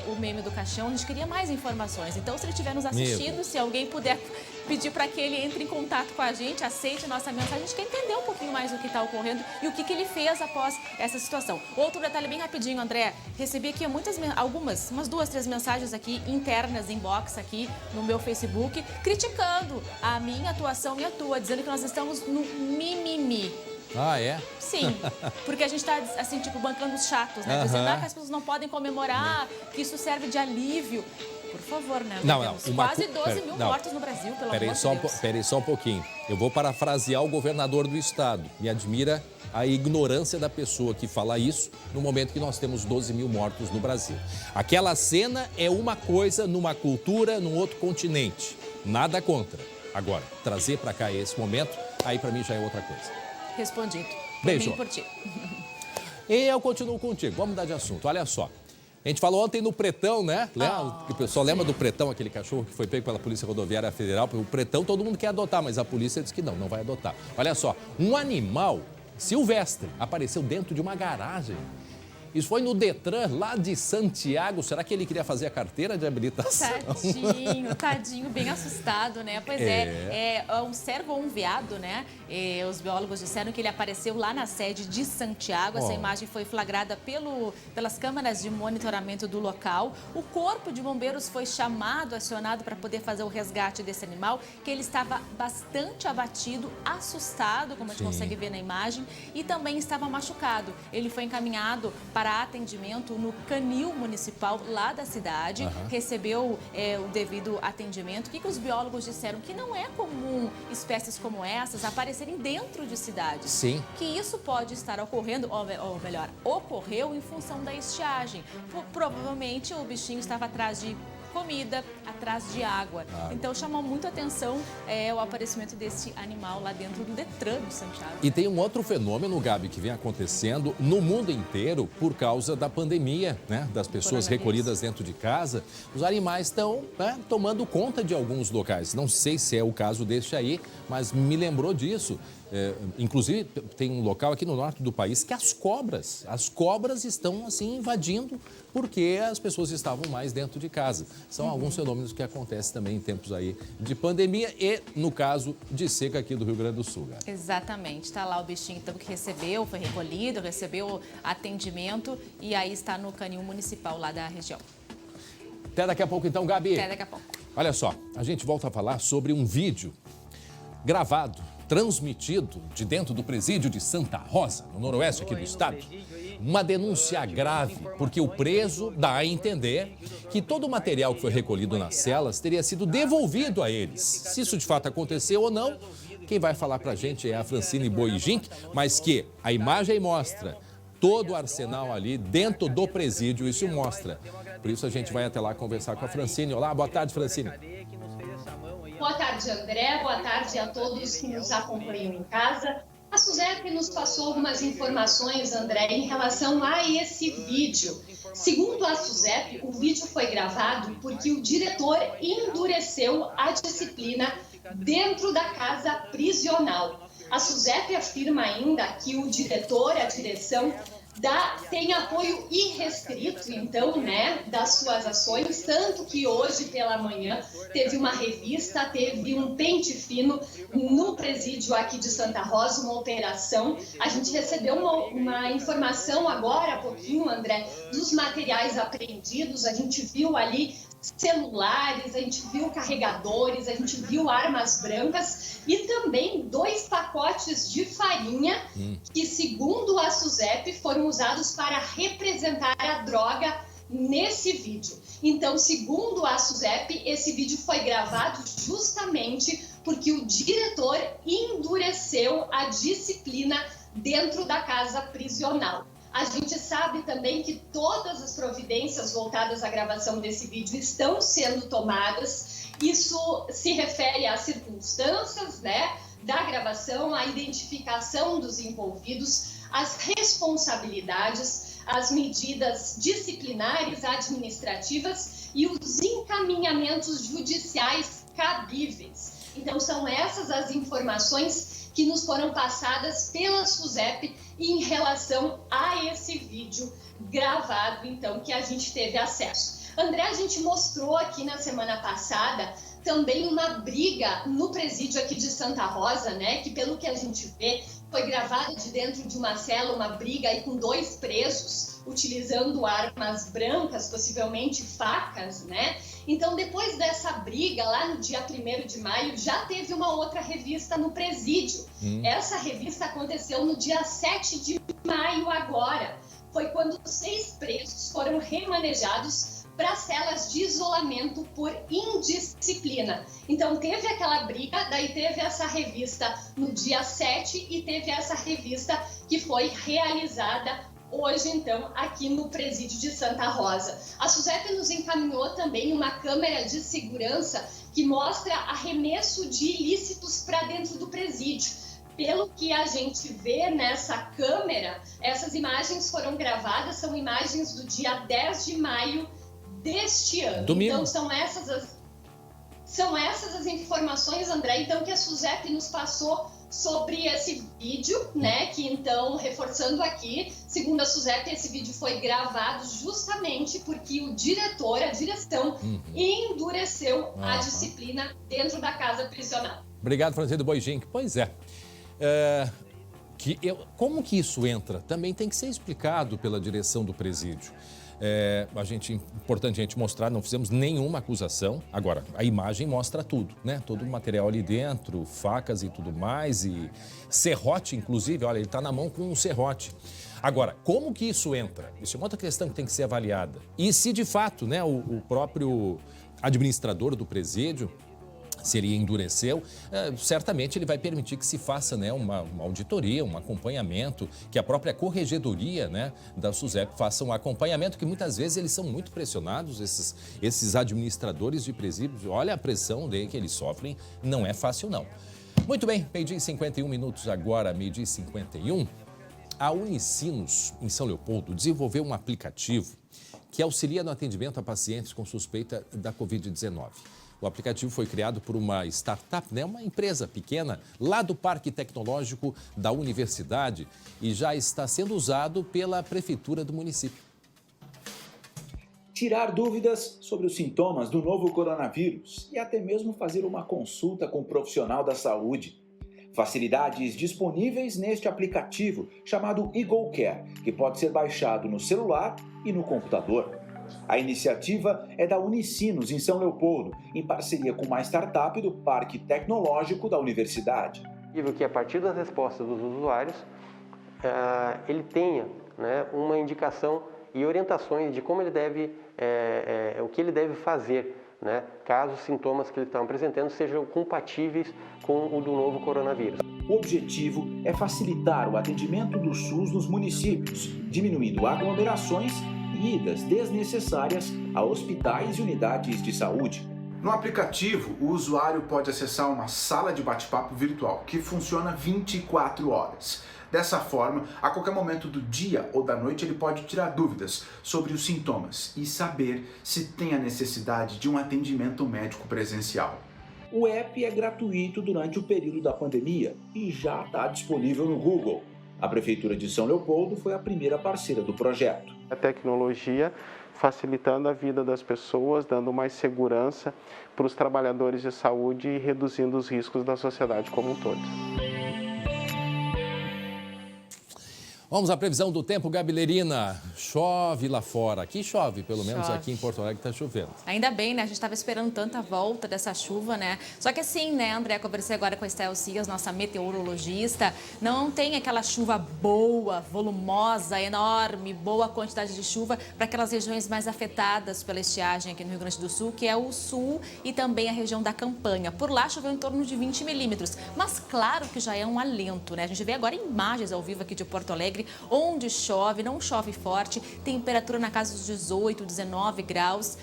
o meme do caixão. A gente queria mais informações. Então, se ele estiver nos assistindo, se alguém puder pedir para que ele entre em contato com a gente, aceite nossa mensagem, a gente quer entender um pouquinho mais do que está ocorrendo e o que ele fez após essa situação. Outro detalhe bem rapidinho, André. Recebi aqui umas 2, 3 mensagens aqui internas, inbox aqui no meu Facebook, criticando a minha atuação e a tua, dizendo que nós estamos no mimimi. Ah, é? Sim, porque a gente está, assim, tipo, bancando os chatos, né? Dizendo que as pessoas não podem comemorar, que isso serve de alívio. Por favor, né? Quase 12 mil mortos no Brasil, pelo amor de Deus. Peraí só um pouquinho. Eu vou parafrasear o governador do estado. Me admira a ignorância da pessoa que fala isso no momento que nós temos 12 mil mortos no Brasil. Aquela cena é uma coisa numa cultura, num outro continente. Nada contra. Agora, trazer para cá esse momento, aí para mim já é outra coisa. Respondido. Beijo. Por ti. E eu continuo contigo. Vamos mudar de assunto. Olha só. A gente falou ontem no Pretão, né? O pessoal lembra do Pretão, aquele cachorro que foi pego pela Polícia Rodoviária Federal? O Pretão todo mundo quer adotar, mas a polícia disse que não vai adotar. Olha só, um animal silvestre apareceu dentro de uma garagem. Isso foi no Detran, lá de Santiago. Será que ele queria fazer a carteira de habilitação? Tadinho, bem assustado, né? Pois é um cervo ou um veado, né? Os biólogos disseram que ele apareceu lá na sede de Santiago. Essa imagem foi flagrada pelas câmeras de monitoramento do local. O corpo de bombeiros foi acionado para poder fazer o resgate desse animal, que ele estava bastante abatido, assustado, como a gente consegue ver na imagem, e também estava machucado. Ele foi encaminhado para atendimento no canil municipal lá da cidade, recebeu o devido atendimento. O que os biólogos disseram? Que não é comum espécies como essas aparecerem dentro de cidades. Sim. Que isso pode estar ocorrendo, ou melhor, ocorreu em função da estiagem. Provavelmente o bichinho estava atrás de comida, atrás de água. Então chamou muito a atenção o aparecimento desse animal lá dentro do Detran de Santiago. E tem um outro fenômeno, Gabi, que vem acontecendo no mundo inteiro por causa da pandemia, né? Das pessoas recolhidas dentro de casa. Os animais estão tomando conta de alguns locais. Não sei se é o caso deste aí, mas me lembrou disso. Inclusive, tem um local aqui no norte do país que as cobras estão assim invadindo porque as pessoas estavam mais dentro de casa. São alguns fenômenos menos o que acontece também em tempos aí de pandemia e, no caso, de seca aqui do Rio Grande do Sul. Gabi. Exatamente. Está lá o bichinho então, que recebeu, foi recolhido, recebeu atendimento e aí está no canil municipal lá da região. Até daqui a pouco então, Gabi. Até daqui a pouco. Olha só, a gente volta a falar sobre um vídeo gravado, transmitido de dentro do presídio de Santa Rosa, no noroeste aqui do estado. Uma denúncia grave, porque o preso dá a entender que todo o material que foi recolhido nas celas teria sido devolvido a eles. Se isso de fato aconteceu ou não, quem vai falar pra gente é a Francine Boijink, mas que a imagem mostra todo o arsenal ali dentro do presídio, isso mostra. Por isso a gente vai até lá conversar com a Francine. Olá, boa tarde, Francine. Boa tarde, André. Boa tarde a todos que nos acompanham em casa. A SUSEP nos passou algumas informações, André, em relação a esse vídeo. Segundo a SUSEP, o vídeo foi gravado porque o diretor endureceu a disciplina dentro da casa prisional. A SUSEP afirma ainda que o diretor, a direção, tem apoio irrestrito, então, das suas ações, tanto que hoje pela manhã teve uma revista, teve um pente fino no presídio aqui de Santa Rosa, uma operação. A gente recebeu uma informação agora há pouquinho, André, dos materiais apreendidos, a gente viu ali celulares, a gente viu carregadores, a gente viu armas brancas e também 2 pacotes de farinha que, segundo a SUSEP, foram usados para representar a droga nesse vídeo. Então, segundo a SUSEP, esse vídeo foi gravado justamente porque o diretor endureceu a disciplina dentro da casa prisional. A gente sabe também que todas as providências voltadas à gravação desse vídeo estão sendo tomadas. Isso se refere às circunstâncias, da gravação, à identificação dos envolvidos, às responsabilidades, as medidas disciplinares, administrativas e os encaminhamentos judiciais cabíveis. Então, são essas as informações que nos foram passadas pela SUSEP em relação a esse vídeo gravado, então, que a gente teve acesso. André, a gente mostrou aqui na semana passada também uma briga no presídio aqui de Santa Rosa, que pelo que a gente vê, foi gravada de dentro de uma cela, uma briga aí com 2 presos, utilizando armas brancas, possivelmente facas, Então, depois dessa briga, lá no dia 1º de maio, já teve uma outra revista no presídio. Essa revista aconteceu no dia 7 de maio agora. Foi quando 6 presos foram remanejados para celas de isolamento por indisciplina. Então, teve aquela briga, daí teve essa revista no dia 7 e teve essa revista que foi realizada hoje, então, aqui no presídio de Santa Rosa. A SUSEP nos encaminhou também uma câmera de segurança que mostra arremesso de ilícitos para dentro do presídio. Pelo que a gente vê nessa câmera, essas imagens foram gravadas, são imagens do dia 10 de maio deste ano. Domingo. Então, são essas as informações, André, então, que a SUSEP nos passou sobre esse vídeo, que então, reforçando aqui, segundo a SUSEP, esse vídeo foi gravado justamente porque o diretor, a direção, endureceu a disciplina dentro da casa prisional. Obrigado, Francine Boijink. Pois é. Como que isso entra? Também tem que ser explicado pela direção do presídio. Importante a gente mostrar, não fizemos nenhuma acusação. Agora, a imagem mostra tudo, todo o material ali dentro, facas e tudo mais, e serrote, inclusive, olha, ele está na mão com um serrote. Agora, como que isso entra? Isso é uma outra questão que tem que ser avaliada. E se, de fato, o próprio administrador do presídio, se ele endureceu, certamente ele vai permitir que se faça uma auditoria, um acompanhamento, que a própria corregedoria da SUSEP faça um acompanhamento, que muitas vezes eles são muito pressionados, esses administradores de presídios. Olha a pressão que eles sofrem, não é fácil não. Muito bem, 12h51 agora, 12h51. A Unicinos, em São Leopoldo, desenvolveu um aplicativo que auxilia no atendimento a pacientes com suspeita da Covid-19. O aplicativo foi criado por uma startup, uma empresa pequena, lá do Parque Tecnológico da Universidade, e já está sendo usado pela Prefeitura do município. tirar dúvidas sobre os sintomas do novo coronavírus e até mesmo fazer uma consulta com um profissional da saúde. Facilidades disponíveis neste aplicativo chamado Eagle Care, que pode ser baixado no celular e no computador. A iniciativa é da Unicinos, em São Leopoldo, em parceria com uma startup do Parque Tecnológico da Universidade. Que a partir das respostas dos usuários, ele tenha, né, uma indicação e orientações de como ele deve, o que ele deve fazer, né, caso os sintomas que ele está apresentando sejam compatíveis com o do novo coronavírus. O objetivo é facilitar o atendimento do SUS nos municípios, diminuindo aglomerações e idas desnecessárias a hospitais e unidades de saúde. No aplicativo, o usuário pode acessar uma sala de bate-papo virtual que funciona 24 horas. Dessa forma, a qualquer momento do dia ou da noite, ele pode tirar dúvidas sobre os sintomas e saber se tem a necessidade de um atendimento médico presencial. O app é gratuito durante o período da pandemia e já está disponível no Google. A Prefeitura de São Leopoldo foi a primeira parceira do projeto. A tecnologia facilitando a vida das pessoas, dando mais segurança para os trabalhadores de saúde e reduzindo os riscos da sociedade como um todo. Vamos à previsão do tempo, Gabilerina. Chove lá fora. Aqui chove, pelo menos Chove. aqui em Porto Alegre está chovendo. Ainda bem, né? A gente estava esperando tanta volta dessa chuva, né? Só que assim, né, André, conversei agora com a Estel Cias, nossa meteorologista, não tem aquela chuva boa, volumosa, enorme, boa quantidade de chuva para aquelas regiões mais afetadas pela estiagem aqui no Rio Grande do Sul, que é o sul e também a região da Campanha. Por lá choveu em torno de 20 milímetros, mas claro que já é um alento, né? A gente vê agora imagens ao vivo aqui de Porto Alegre, onde chove, não chove forte, temperatura na casa dos 18, 19 graus.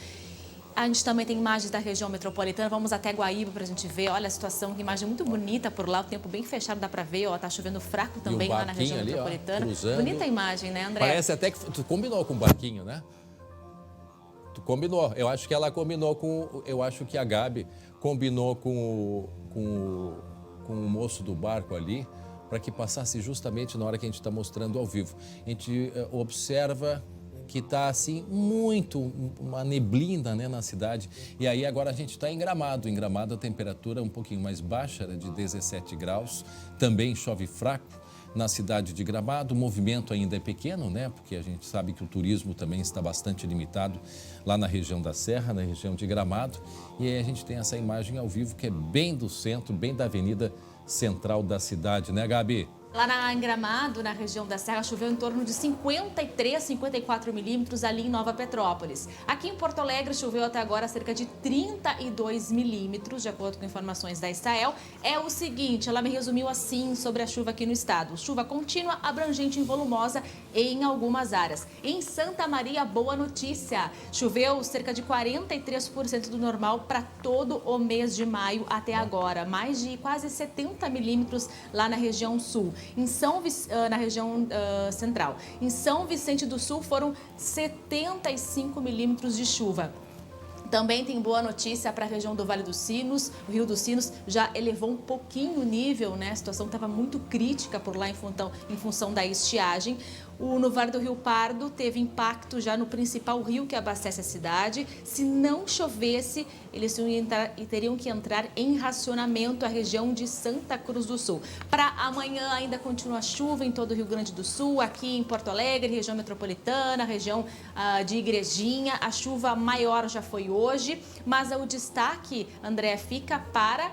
A gente também tem imagens da região metropolitana, vamos até Guaíba para a gente ver, olha a situação, que imagem muito bonita por lá, o tempo bem fechado, dá para ver, ó, tá chovendo fraco também lá na região ali, metropolitana. Ó, bonita imagem, né, André? Parece até que tu combinou com o barquinho, né? Tu combinou, eu acho que ela combinou com, eu acho que a Gabi combinou com o moço do barco ali, para que passasse justamente na hora que a gente está mostrando ao vivo. A gente observa que está assim uma neblina, né, na cidade. E aí agora a gente está em Gramado. Em Gramado a temperatura é um pouquinho mais baixa, era de 17 graus. Também chove fraco na cidade de Gramado. O movimento ainda é pequeno, né? Porque a gente sabe que o turismo também está bastante limitado lá na região da Serra, na região de Gramado. E aí a gente tem essa imagem ao vivo que é bem do centro, bem da avenida central da cidade, né, Gabi? Lá em Gramado, na região da Serra, choveu em torno de 53, 54 milímetros ali em Nova Petrópolis. Aqui em Porto Alegre choveu até agora cerca de 32 milímetros, de acordo com informações da Estael. É o seguinte, ela me resumiu assim sobre a chuva aqui no estado. Chuva contínua, abrangente e volumosa em algumas áreas. Em Santa Maria, boa notícia. Choveu cerca de 43% do normal para todo o mês de maio até agora. Mais de quase 70 milímetros lá na região sul. Na região central. Em São Vicente do Sul foram 75 milímetros de chuva. Também tem boa notícia para a região do Vale dos Sinos. O Rio dos Sinos já elevou um pouquinho o nível, né? A situação estava muito crítica por lá em função da estiagem. No Vale do Rio Pardo teve impacto já no principal rio que abastece a cidade. Se não chovesse, eles teriam que entrar em racionamento a região de Santa Cruz do Sul. Para amanhã ainda continua chuva em todo o Rio Grande do Sul, aqui em Porto Alegre, região metropolitana, região de Igrejinha. A chuva maior já foi hoje, mas o destaque, André, fica para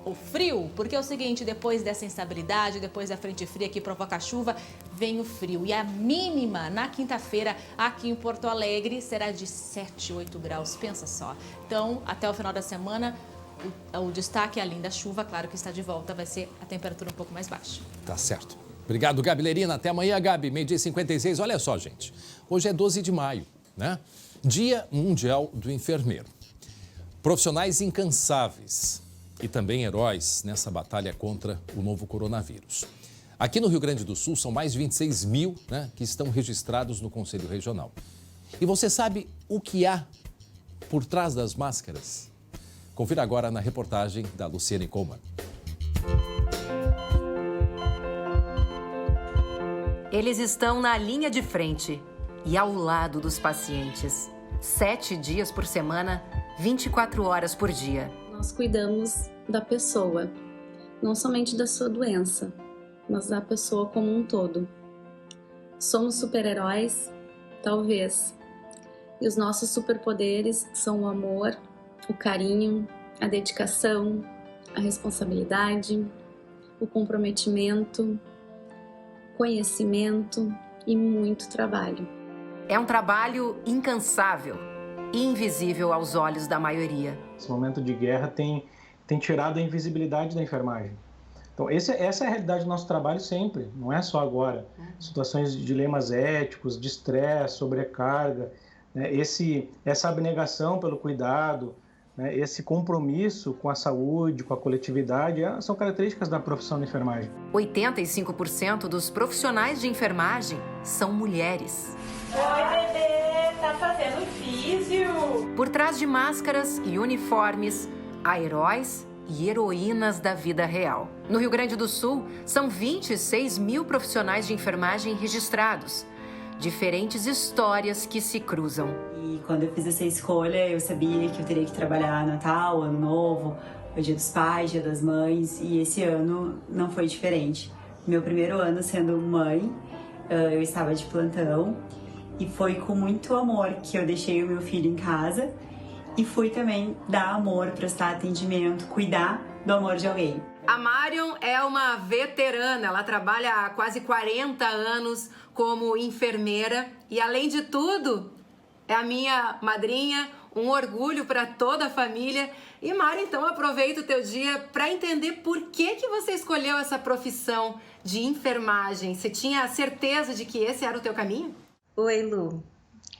o frio, porque é o seguinte, depois dessa instabilidade, depois da frente fria que provoca chuva, vem o frio. E a mínima na quinta-feira aqui em Porto Alegre será de 7, 8 graus, pensa só. Então, até o final da semana, o destaque, além da chuva, claro que está de volta, vai ser a temperatura um pouco mais baixa. Tá certo. Obrigado, Gabi Lerina. Até amanhã, Gabi, 12h56. Olha só, gente, hoje é 12 de maio, né? Dia Mundial do Enfermeiro. Profissionais incansáveis e também heróis nessa batalha contra o novo coronavírus. Aqui no Rio Grande do Sul, são mais de 26 mil, né, que estão registrados no Conselho Regional. E você sabe o que há por trás das máscaras? Confira agora na reportagem da Luciane Coleman. Eles estão na linha de frente e ao lado dos pacientes. 7 dias por semana, 24 horas por dia. Nós cuidamos da pessoa, não somente da sua doença, mas da pessoa como um todo. Somos super-heróis? Talvez. E os nossos superpoderes são o amor, o carinho, a dedicação, a responsabilidade, o comprometimento, conhecimento e muito trabalho. É um trabalho incansável e invisível aos olhos da maioria. Esse momento de guerra tem tirado a invisibilidade da enfermagem. Então, essa é a realidade do nosso trabalho sempre, não é só agora. Situações de dilemas éticos, de estresse, sobrecarga, né? Essa abnegação pelo cuidado, né? Esse compromisso com a saúde, com a coletividade, são características da profissão da enfermagem. 85% dos profissionais de enfermagem são mulheres. Oi, bebê, tá fazendo físio? Por trás de máscaras e uniformes, há heróis e heroínas da vida real. No Rio Grande do Sul, são 26 mil profissionais de enfermagem registrados. Diferentes histórias que se cruzam. E quando eu fiz essa escolha, eu sabia que eu teria que trabalhar Natal, Ano Novo, o Dia dos Pais, Dia das Mães, e esse ano não foi diferente. Meu primeiro ano sendo mãe, eu estava de plantão, e foi com muito amor que eu deixei o meu filho em casa e fui também dar amor, prestar atendimento, cuidar do amor de alguém. A Marion é uma veterana, ela trabalha há quase 40 anos como enfermeira e, além de tudo, é a minha madrinha, um orgulho para toda a família. E, Marion, então aproveita o teu dia para entender por que você escolheu essa profissão de enfermagem. Você tinha certeza de que esse era o teu caminho? Oi, Lu.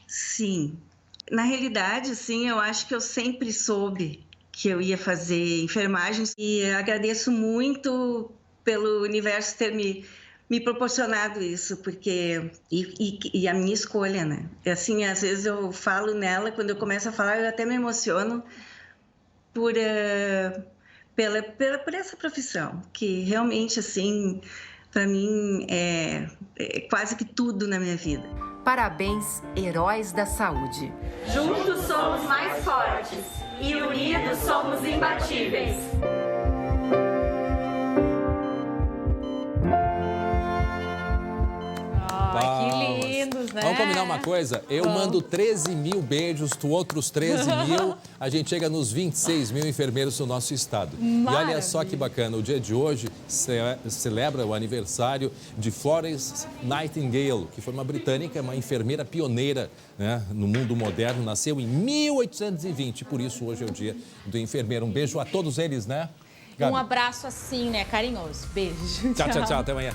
Sim. Na realidade, sim, eu acho que eu sempre soube que eu ia fazer enfermagem e agradeço muito pelo universo ter me proporcionado isso, porque e a minha escolha, né? Assim, às vezes eu falo nela, quando eu começo a falar, eu até me emociono por essa profissão, que realmente, assim, para mim é quase que tudo na minha vida. Parabéns, heróis da saúde. Juntos somos mais fortes e unidos somos imbatíveis. Que lindos, né? Vamos combinar uma coisa? Eu mando 13 mil beijos, tu outros 13 mil, a gente chega nos 26 mil enfermeiros do nosso estado. Maravilha. E olha só que bacana, o dia de hoje celebra o aniversário de Florence Nightingale, que foi uma britânica, uma enfermeira pioneira, né, no mundo moderno, nasceu em 1820, por isso hoje é o dia do enfermeiro. Um beijo a todos eles, né, Gabi? Um abraço assim, né, carinhoso. Beijo. Tchau, tchau, tchau. Até amanhã.